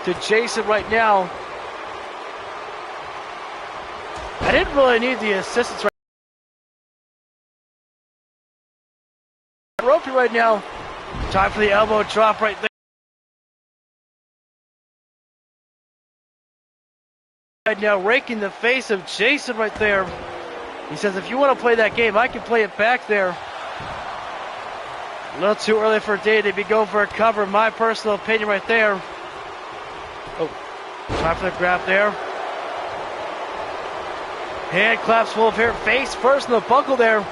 to Jason right now. I didn't really need the assistance right now. Time for the elbow drop right there. Right now, raking the face of Jason right there. He says, if you want to play that game, I can play it back there. A little too early for Danny to be going for a cover, my personal opinion right there. Oh, time for the grab there. Hand claps full of hair, face first in the buckle there.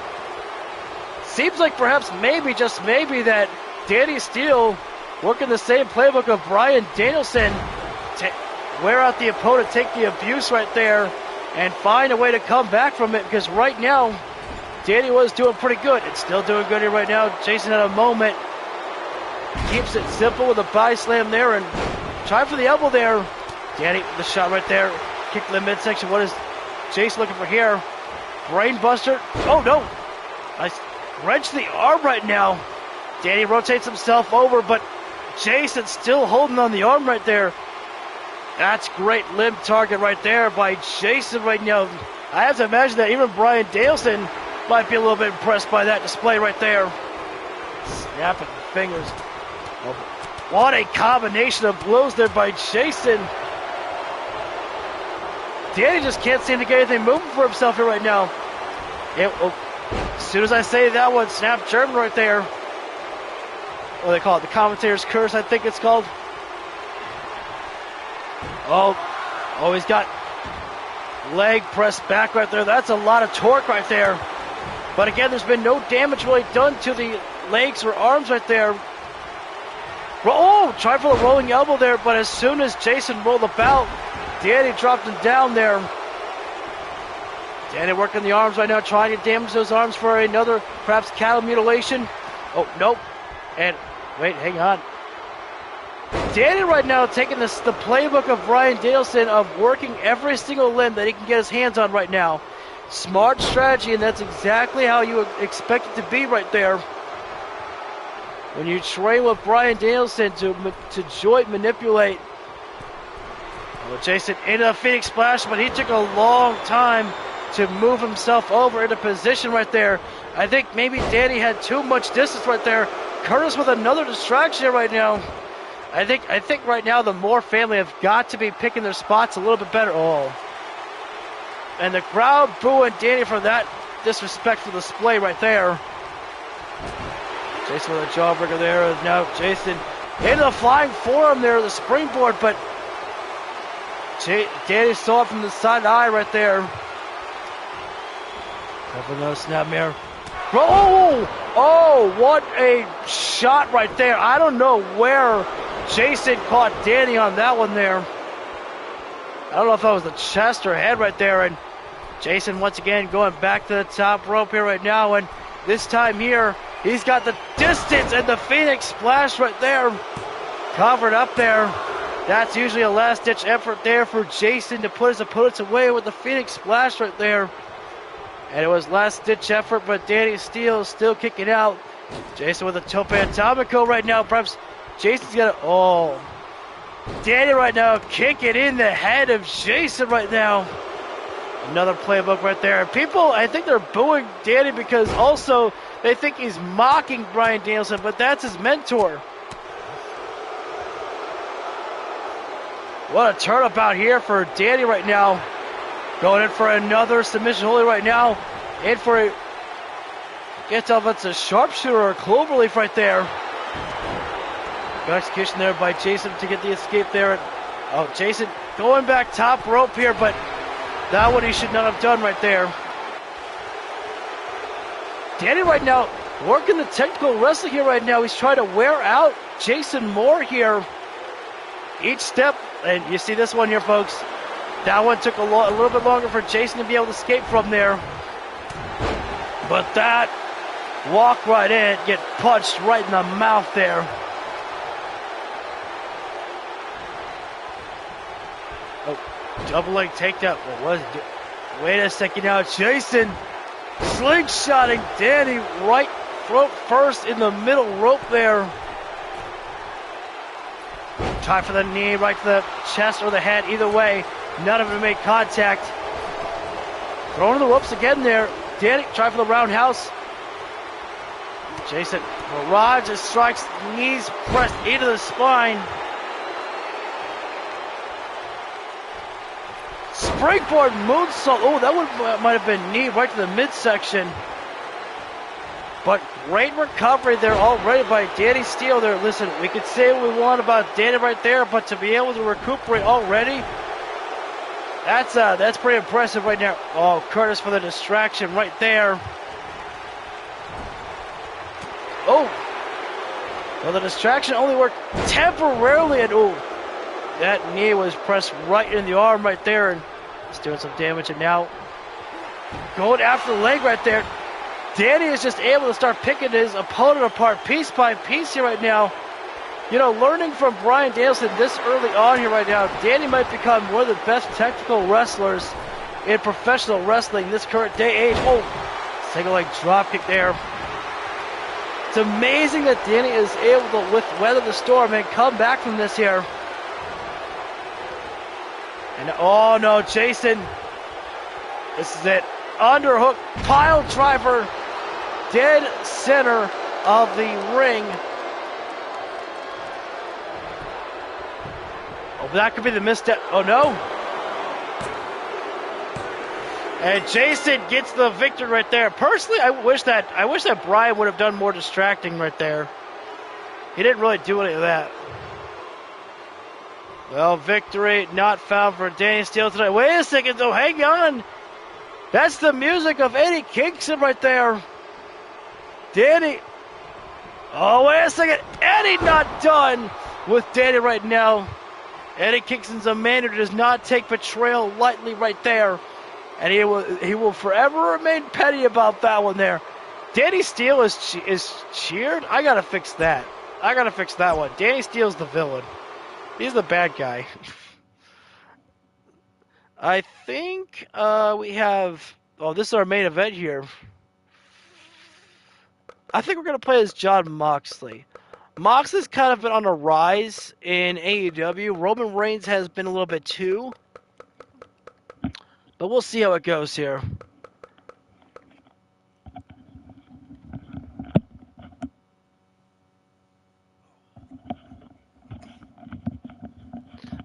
Seems like perhaps maybe, just maybe, that Danny Steele working the same playbook of Bryan Danielson. Wear out the opponent, take the abuse right there, and find a way to come back from it, because right now, Danny was doing pretty good. It's still doing good here right now. Jason had a moment. Keeps it simple with a body slam there, and try for the elbow there. Danny, the shot right there. Kick to the midsection. What is Jason looking for here? Brain buster. Oh, no. Nice wrench to the arm right now. Danny rotates himself over, but Jason's still holding on the arm right there. That's great limb target right there by Jason right now. I have to imagine that even Bryan Danielson might be a little bit impressed by that display right there. Snapping the fingers. Oh, what a combination of blows there by Jason. Danny just can't seem to get anything moving for himself here right now. As soon as I say that one, snap German right there. What do they call it? The commentator's curse, I think it's called. Oh, he's got leg pressed back right there. That's a lot of torque right there. But again, there's been no damage really done to the legs or arms right there. Oh, try for the rolling elbow there, but as soon as Jason rolled about, Danny dropped him down there. Danny working the arms right now, trying to damage those arms for another, perhaps cattle mutilation. Oh, nope. And, wait, hang on. Danny right now taking the playbook of Bryan Danielson of working every single limb that he can get his hands on right now. Smart strategy, and that's exactly how you would expect it to be right there. When you train with Bryan Danielson to joint manipulate. Well, Jason into a Phoenix Splash, but he took a long time to move himself over into position right there. I think maybe Danny had too much distance right there. Curtis with another distraction right now. I think right now the Moore family have got to be picking their spots a little bit better. Oh. And the crowd booing Danny for that disrespectful display right there. Jason with a jawbreaker there. Now Jason into the flying forearm there, the springboard, but Danny saw it from the side eye right there. Over no snap mirror. Oh, what a shot right there. I don't know where Jason caught Danny on that one there. I don't know if that was the chest or head right there. And Jason once again going back to the top rope here right now. And this time here, he's got the distance and the Phoenix Splash right there. Covered up there. That's usually a last-ditch effort there for Jason to put his opponents away with the Phoenix Splash right there. And it was last-ditch effort, but Danny Steele still kicking out. Jason with a Tope Atomico right now. Perhaps Jason's got a... Oh. Danny right now kicking in the head of Jason right now. Another playbook right there. People, I think they're booing Danny because also they think he's mocking Bryan Danielson, but that's his mentor. What a turnabout here for Danny right now. Going in for another submission holding right now. In for a... Can't tell if it's a sharpshooter or a cloverleaf right there. Good execution there by Jason to get the escape there. Oh, Jason going back top rope here, but that one he should not have done right there. Danny right now working the technical wrestling here right now. He's trying to wear out Jason Moore here. Each step, and you see this one here, folks. That one took a little bit longer for Jason to be able to escape from there. But that walk right in, get punched right in the mouth there. Oh, double leg takedown. What was it? Wait a second now. Jason slingshotting Danny right throat first in the middle rope there. Try for the knee, right to the chest or the head. Either way, none of them made contact. Throwing the ropes again there. Danny, try for the roundhouse. Jason barrage strikes, knees pressed into the spine. Springboard moonsault. Oh, that one might have been knee right to the midsection. But great recovery there already by Danny Steele there. Listen, we could say what we want about Danny right there, but to be able to recuperate already, that's pretty impressive right now. Oh, Curtis for the distraction right there. Oh, well, the distraction only worked temporarily, and oh, that knee was pressed right in the arm right there, and it's doing some damage. And now going after the leg right there. Danny is just able to start picking his opponent apart piece by piece here right now. You know, learning from Bryan Danielson this early on here right now, Danny might become one of the best technical wrestlers in professional wrestling this current day age. Oh, single leg drop kick there. It's amazing that Danny is able to weather the storm and come back from this here. And oh no, Jason. This is it. Underhook pile driver. Dead center of the ring. Oh, that could be the misstep. Oh no. And Jason gets the victory right there. Personally, I wish that Bryan would have done more distracting right there. He didn't really do any of that. Well, victory not found for Danny Steele tonight. Wait a second though, hang on. That's the music of Eddie Kingston right there. Danny. Oh, wait a second. Eddie not done with Danny right now. Eddie Kingston's a man who does not take betrayal lightly right there. And he will forever remain petty about that one there. Danny Steele is cheered. I got to fix that. I got to fix that one. Danny Steele's the villain. He's the bad guy. I think we have... Oh, this is our main event here. I think we're going to play as Jon Moxley. Moxley's kind of been on a rise in AEW. Roman Reigns has been a little bit too. But we'll see how it goes here.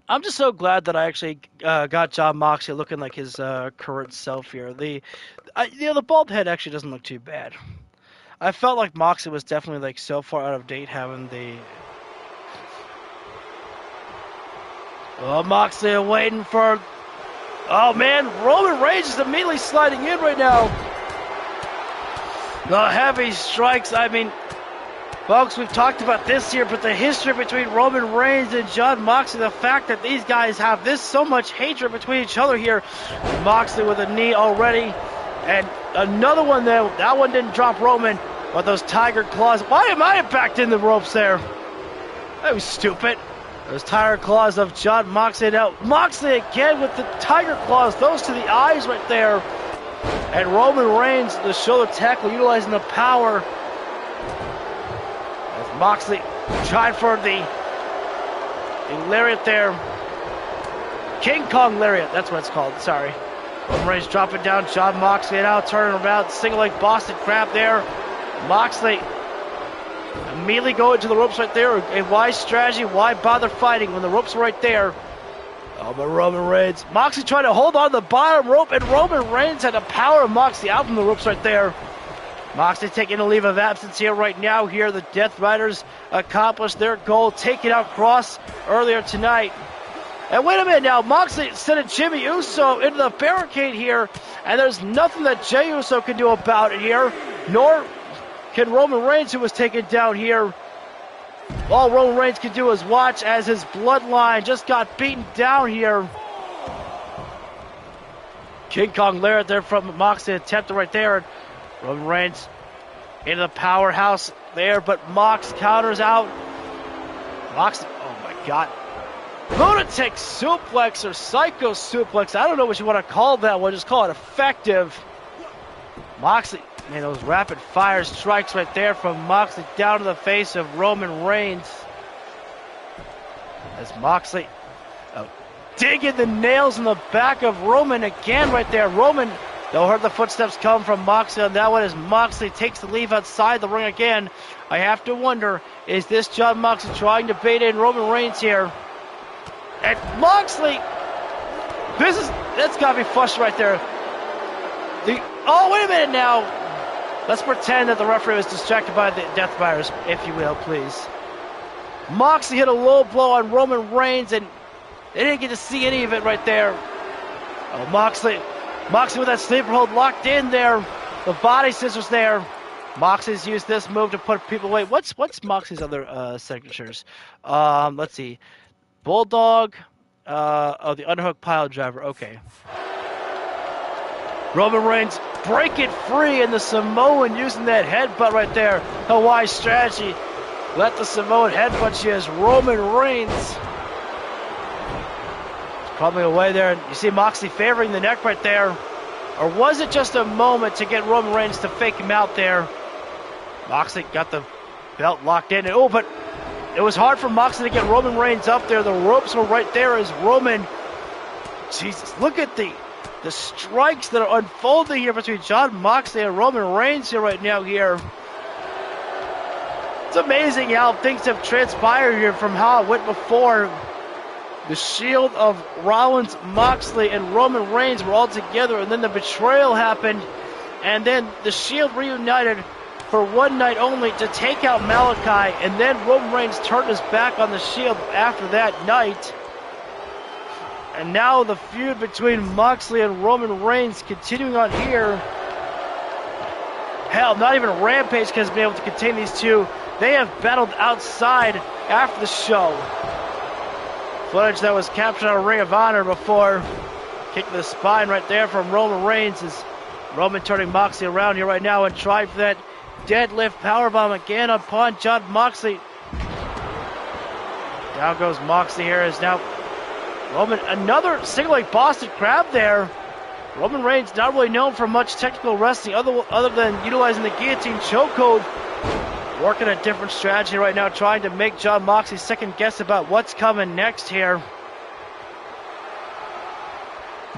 I'm just so glad that I actually got Jon Moxley looking like his current self here. The bald head actually doesn't look too bad. I felt like Moxley was definitely like so far out of date having the... Oh, Moxley waiting for... Oh man, Roman Reigns is immediately sliding in right now. The heavy strikes, I mean, folks, we've talked about this here, but the history between Roman Reigns and Jon Moxley, the fact that these guys have this so much hatred between each other here. Moxley with a knee already, and another one there. That one didn't drop Roman, but those tiger claws. Why am I backed in the ropes there? That was stupid. Those tiger claws of Jon Moxley. Now, Moxley again with the tiger claws, those to the eyes right there. And Roman Reigns, the shoulder tackle, utilizing the power. As Moxley tried for the lariat there. King Kong lariat, that's what it's called, sorry. Roman Reigns dropping down, Jon Moxley now turning around, single leg Boston Crab there. Moxley immediately going to the ropes right there. A wise strategy, why bother fighting when the ropes are right there? Oh, but Roman Reigns. Moxley trying to hold on the bottom rope, and Roman Reigns had to power Moxley out from the ropes right there. Moxley taking a leave of absence here right now. Here, the Deathriders accomplished their goal, taking out Kross earlier tonight. And wait a minute now, Moxley sent Jimmy Uso into the barricade here, and there's nothing that Jey Uso can do about it here, nor can Roman Reigns, who was taken down here. All Roman Reigns can do is watch as his bloodline just got beaten down here. King Kong lariat there from Moxley, attempted right there. Roman Reigns into the powerhouse there, but Mox counters out. Moxley, oh my God. Lunatic suplex or psycho suplex. I don't know what you want to call that one. Just call it effective. Moxley, man, those rapid fire strikes right there from Moxley down to the face of Roman Reigns. As Moxley digging the nails in the back of Roman again right there. Roman, they'll heard the footsteps come from Moxley on that one as Moxley takes the leave outside the ring again. I have to wonder, is this Jon Moxley trying to bait in Roman Reigns here? And Moxley, that's got to be flushed right there. Oh, wait a minute now. Let's pretend that the referee was distracted by the Deathriders, if you will, please. Moxley hit a low blow on Roman Reigns, and they didn't get to see any of it right there. Oh, Moxley with that sleeper hold locked in there. The body scissors there. Moxley's used this move to put people away. What's Moxley's other signatures? Let's see. Bulldog. The underhook pile driver. Okay. Roman Reigns breaking free, and the Samoan using that headbutt right there. Hawaii strategy. Let the Samoan headbutt you as Roman Reigns. Crumbling away there. You see Moxley favoring the neck right there. Or was it just a moment to get Roman Reigns to fake him out there? Moxley got the belt locked in. Oh, but it was hard for Moxley to get Roman Reigns up there. The ropes were right there as Roman. Jesus, look at the strikes that are unfolding here between Jon Moxley and Roman Reigns here right now here. It's amazing how things have transpired here from how it went before. The Shield of Rollins, Moxley, and Roman Reigns were all together, and then the betrayal happened, and then the Shield reunited for one night only to take out Malachi, and then Roman Reigns turned his back on the Shield after that night. And now the feud between Moxley and Roman Reigns continuing on here. Hell, not even Rampage has been able to contain these two. They have battled outside after the show. Footage that was captured on Ring of Honor before. Kicking the spine right there from Roman Reigns as Roman turning Moxley around here right now and trying for that deadlift powerbomb again upon Jon Moxley. Down goes Moxley here as now Roman, another single leg Boston Crab there. Roman Reigns not really known for much technical wrestling other than utilizing the guillotine chokehold. Working a different strategy right now, trying to make Jon Moxley second guess about what's coming next here.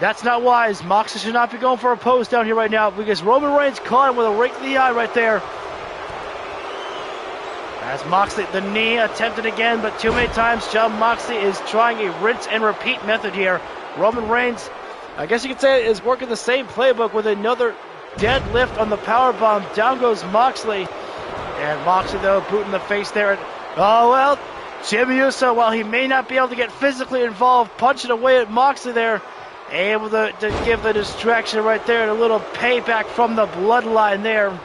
That's not wise. Moxley should not be going for a pose down here right now because Roman Reigns caught him with a rake to the eye right there. As Moxley, the knee attempted again, but too many times Jon Moxley is trying a rinse and repeat method here. Roman Reigns, I guess you could say, is working the same playbook with another deadlift on the powerbomb. Down goes Moxley. And Moxley, though, boot in the face there. Oh, well, Jimmy Uso, while he may not be able to get physically involved, punching away at Moxley there, able to give the distraction right there and a little payback from the bloodline there.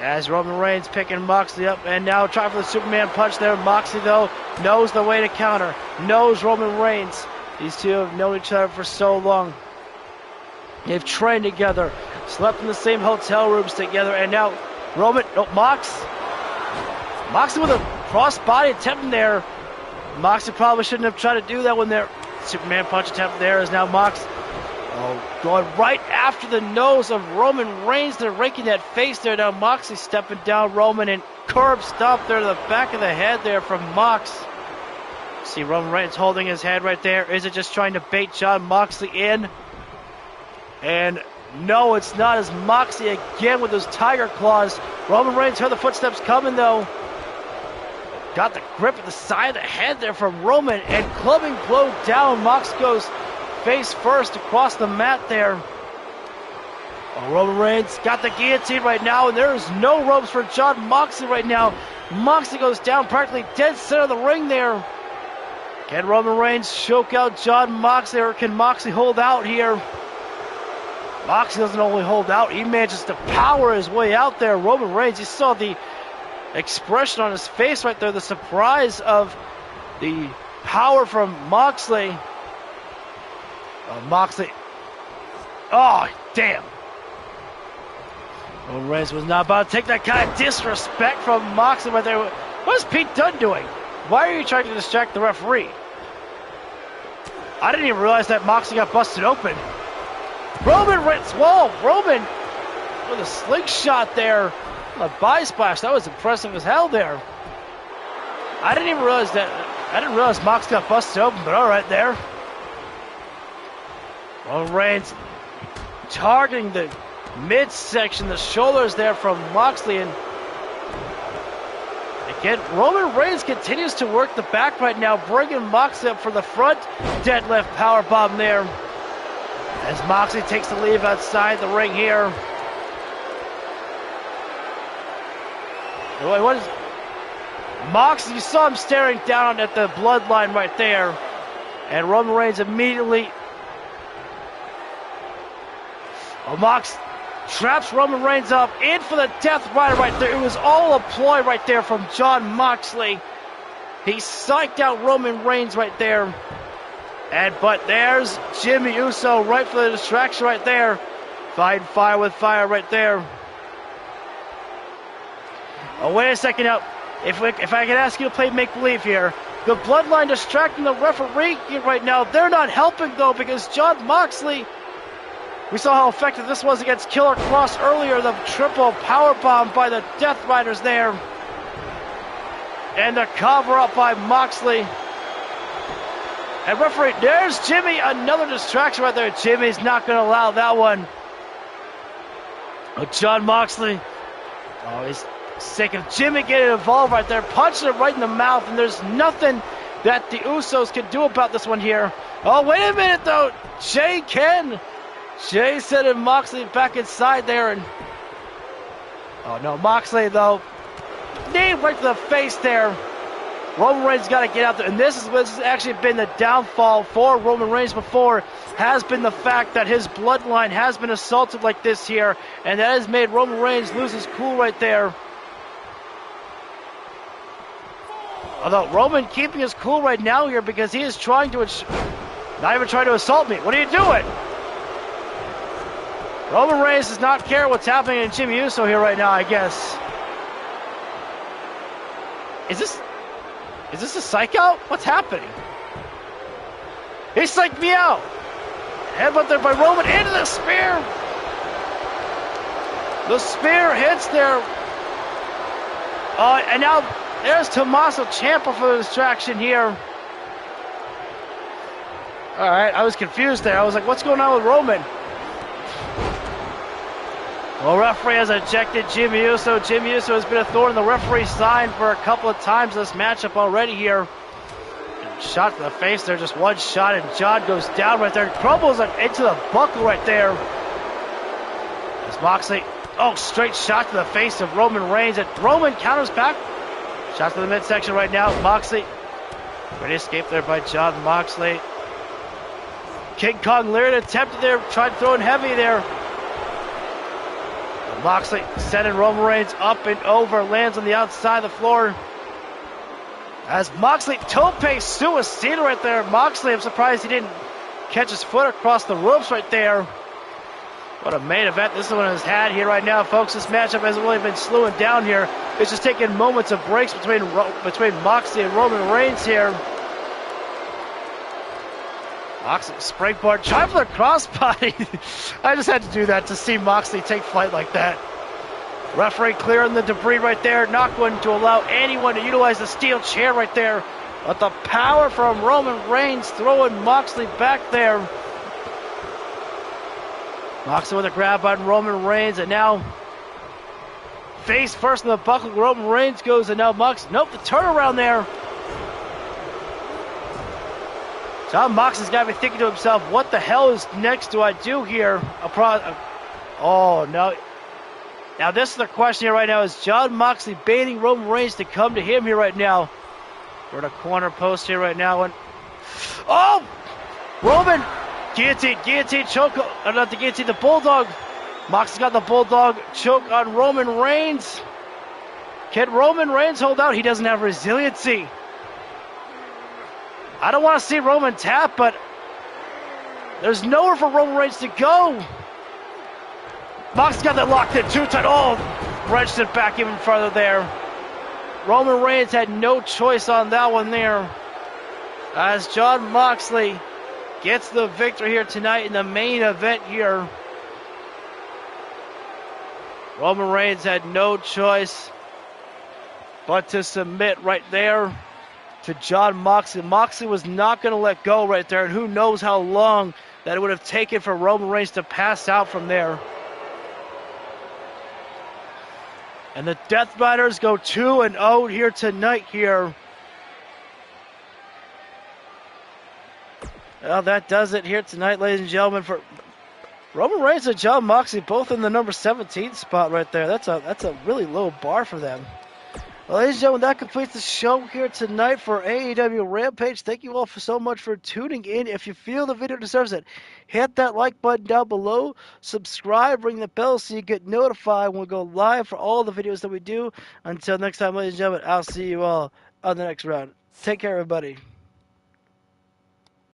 As Roman Reigns picking Moxley up and now trying for the Superman punch there. Moxley, though, knows the way to counter. Knows Roman Reigns. These two have known each other for so long. They've trained together. Slept in the same hotel rooms together. And now Moxley with a cross-body attempt in there. Moxley probably shouldn't have tried to do that when their Superman punch attempt there is now Mox. Going right after the nose of Roman Reigns. They're raking that face there. Now Moxley stepping down Roman and curb stomp there to the back of the head there from Mox. See Roman Reigns holding his head right there. Is it just trying to bait Jon Moxley in? And no, it's not, as Moxley again with those tiger claws. Roman Reigns heard the footsteps coming though. Got the grip at the side of the head there from Roman and clubbing blow down. Mox goes face first across the mat there. Roman Reigns got the guillotine right now, and there is no ropes for Jon Moxley right now. Moxley goes down practically dead center of the ring there. Can Roman Reigns choke out Jon Moxley, or can Moxley hold out here? Moxley doesn't only hold out, he manages to power his way out there. Roman Reigns, you saw the expression on his face right there, the surprise of the power from Moxley. Moxley. Oh, damn. Roman Reigns was not about to take that kind of disrespect from Moxley right there. What is Pete Dunne doing? Why are you trying to distract the referee? I didn't even realize that Moxley got busted open. Roman Reigns, whoa, Roman with a slingshot there. A body splash, that was impressive as hell there. I didn't even realize that. I didn't realize Mox got busted open, but all right there. Roman Reigns targeting the midsection, the shoulders there from Moxley, and again, Roman Reigns continues to work the back right now, bringing Moxley up for the front deadlift powerbomb there. As Moxley takes the lead outside the ring here. What is Moxley? You saw him staring down at the bloodline right there, and Roman Reigns immediately. Mox traps Roman Reigns up in for the Deathrider right there. It was all a ploy right there from Jon Moxley. He psyched out Roman Reigns right there. But there's Jimmy Uso right for the distraction right there. Fighting fire with fire right there. Oh, wait a second now. If I could ask you to play make-believe here. The Bloodline distracting the referee right now. They're not helping, though, because Jon Moxley, we saw how effective this was against Killer Kross earlier. The triple powerbomb by the Deathriders there. And the cover-up by Moxley. And referee, there's Jimmy. Another distraction right there. Jimmy's not going to allow that one. Jon Moxley. Oh, he's sick of Jimmy getting involved right there, punching him right in the mouth, and there's nothing that the Usos can do about this one here. Oh, wait a minute, though. Jay sending Moxley back inside there, and oh, no, Moxley, though, knee right to the face there. Roman Reigns got to get out there, and this has actually been the downfall for Roman Reigns before, has been the fact that his bloodline has been assaulted like this here, and that has made Roman Reigns lose his cool right there. Although Roman keeping his cool right now here because he is trying to, not even trying to assault me. What are you doing? Roman Reigns does not care what's happening in Jimmy Uso here right now, I guess. Is this a psych out? What's happening? He psyched me out. Headbutt there by Roman into the spear. The spear hits there. And now there's Tommaso Ciampa for the distraction here. All right, I was confused there. I was like, what's going on with Roman? Well, referee has ejected Jimmy Uso. Jimmy Uso has been a thorn in the referee's side for a couple of times this matchup already here. Shot to the face there, just one shot, and John goes down right there. Crumbles into the buckle right there. As Moxley, straight shot to the face of Roman Reigns. And Roman counters back. Shot to the midsection right now. Moxley, ready to escape there by Jon Moxley. King Kong Lariat attempted there, tried throwing heavy there. Moxley sending Roman Reigns up and over, lands on the outside of the floor. As Moxley tope suicida right there. Moxley, I'm surprised he didn't catch his foot across the ropes right there. What a main event this one has had here right now, folks. This matchup hasn't really been slowing down here. It's just taking moments of breaks between Moxley and Roman Reigns here. Moxley springboard, trying for the crossbody. I just had to do that to see Moxley take flight like that. Referee clearing the debris right there, not going to allow anyone to utilize the steel chair right there. But the power from Roman Reigns throwing Moxley back there. Moxley with a grab on Roman Reigns, and now face first in the buckle. Roman Reigns goes, and now Moxley. Nope, the turnaround there. John Moxley's got to be thinking to himself, what the hell is next do I do here? Oh, no. Now, this is the question here right now. Is John Moxley baiting Roman Reigns to come to him here right now? We're at a corner post here right now. And oh! Roman! Guillotine, choke. Not the guillotine, the bulldog. Moxley's got the bulldog choke on Roman Reigns. Can Roman Reigns hold out? He doesn't have resiliency. I don't want to see Roman tap, but there's nowhere for Roman Reigns to go. Moxley's got that locked in too tight. Oh, wrenched it back even further there. Roman Reigns had no choice on that one there. As John Moxley gets the victory here tonight in the main event here. Roman Reigns had no choice but to submit right there to John Moxley. Moxley was not going to let go right there, and who knows how long that it would have taken for Roman Reigns to pass out from there. And the Deathriders go 2-0 here tonight here. Well, that does it here tonight, ladies and gentlemen, for Roman Reigns and John Moxley, both in the number 17 spot right there. That's a really low bar for them. Well, ladies and gentlemen, that completes the show here tonight for AEW Rampage. Thank you all so much for tuning in. If you feel the video deserves it, hit that like button down below. Subscribe, ring the bell so you get notified when we go live for all the videos that we do. Until next time, ladies and gentlemen, I'll see you all on the next round. Take care, everybody.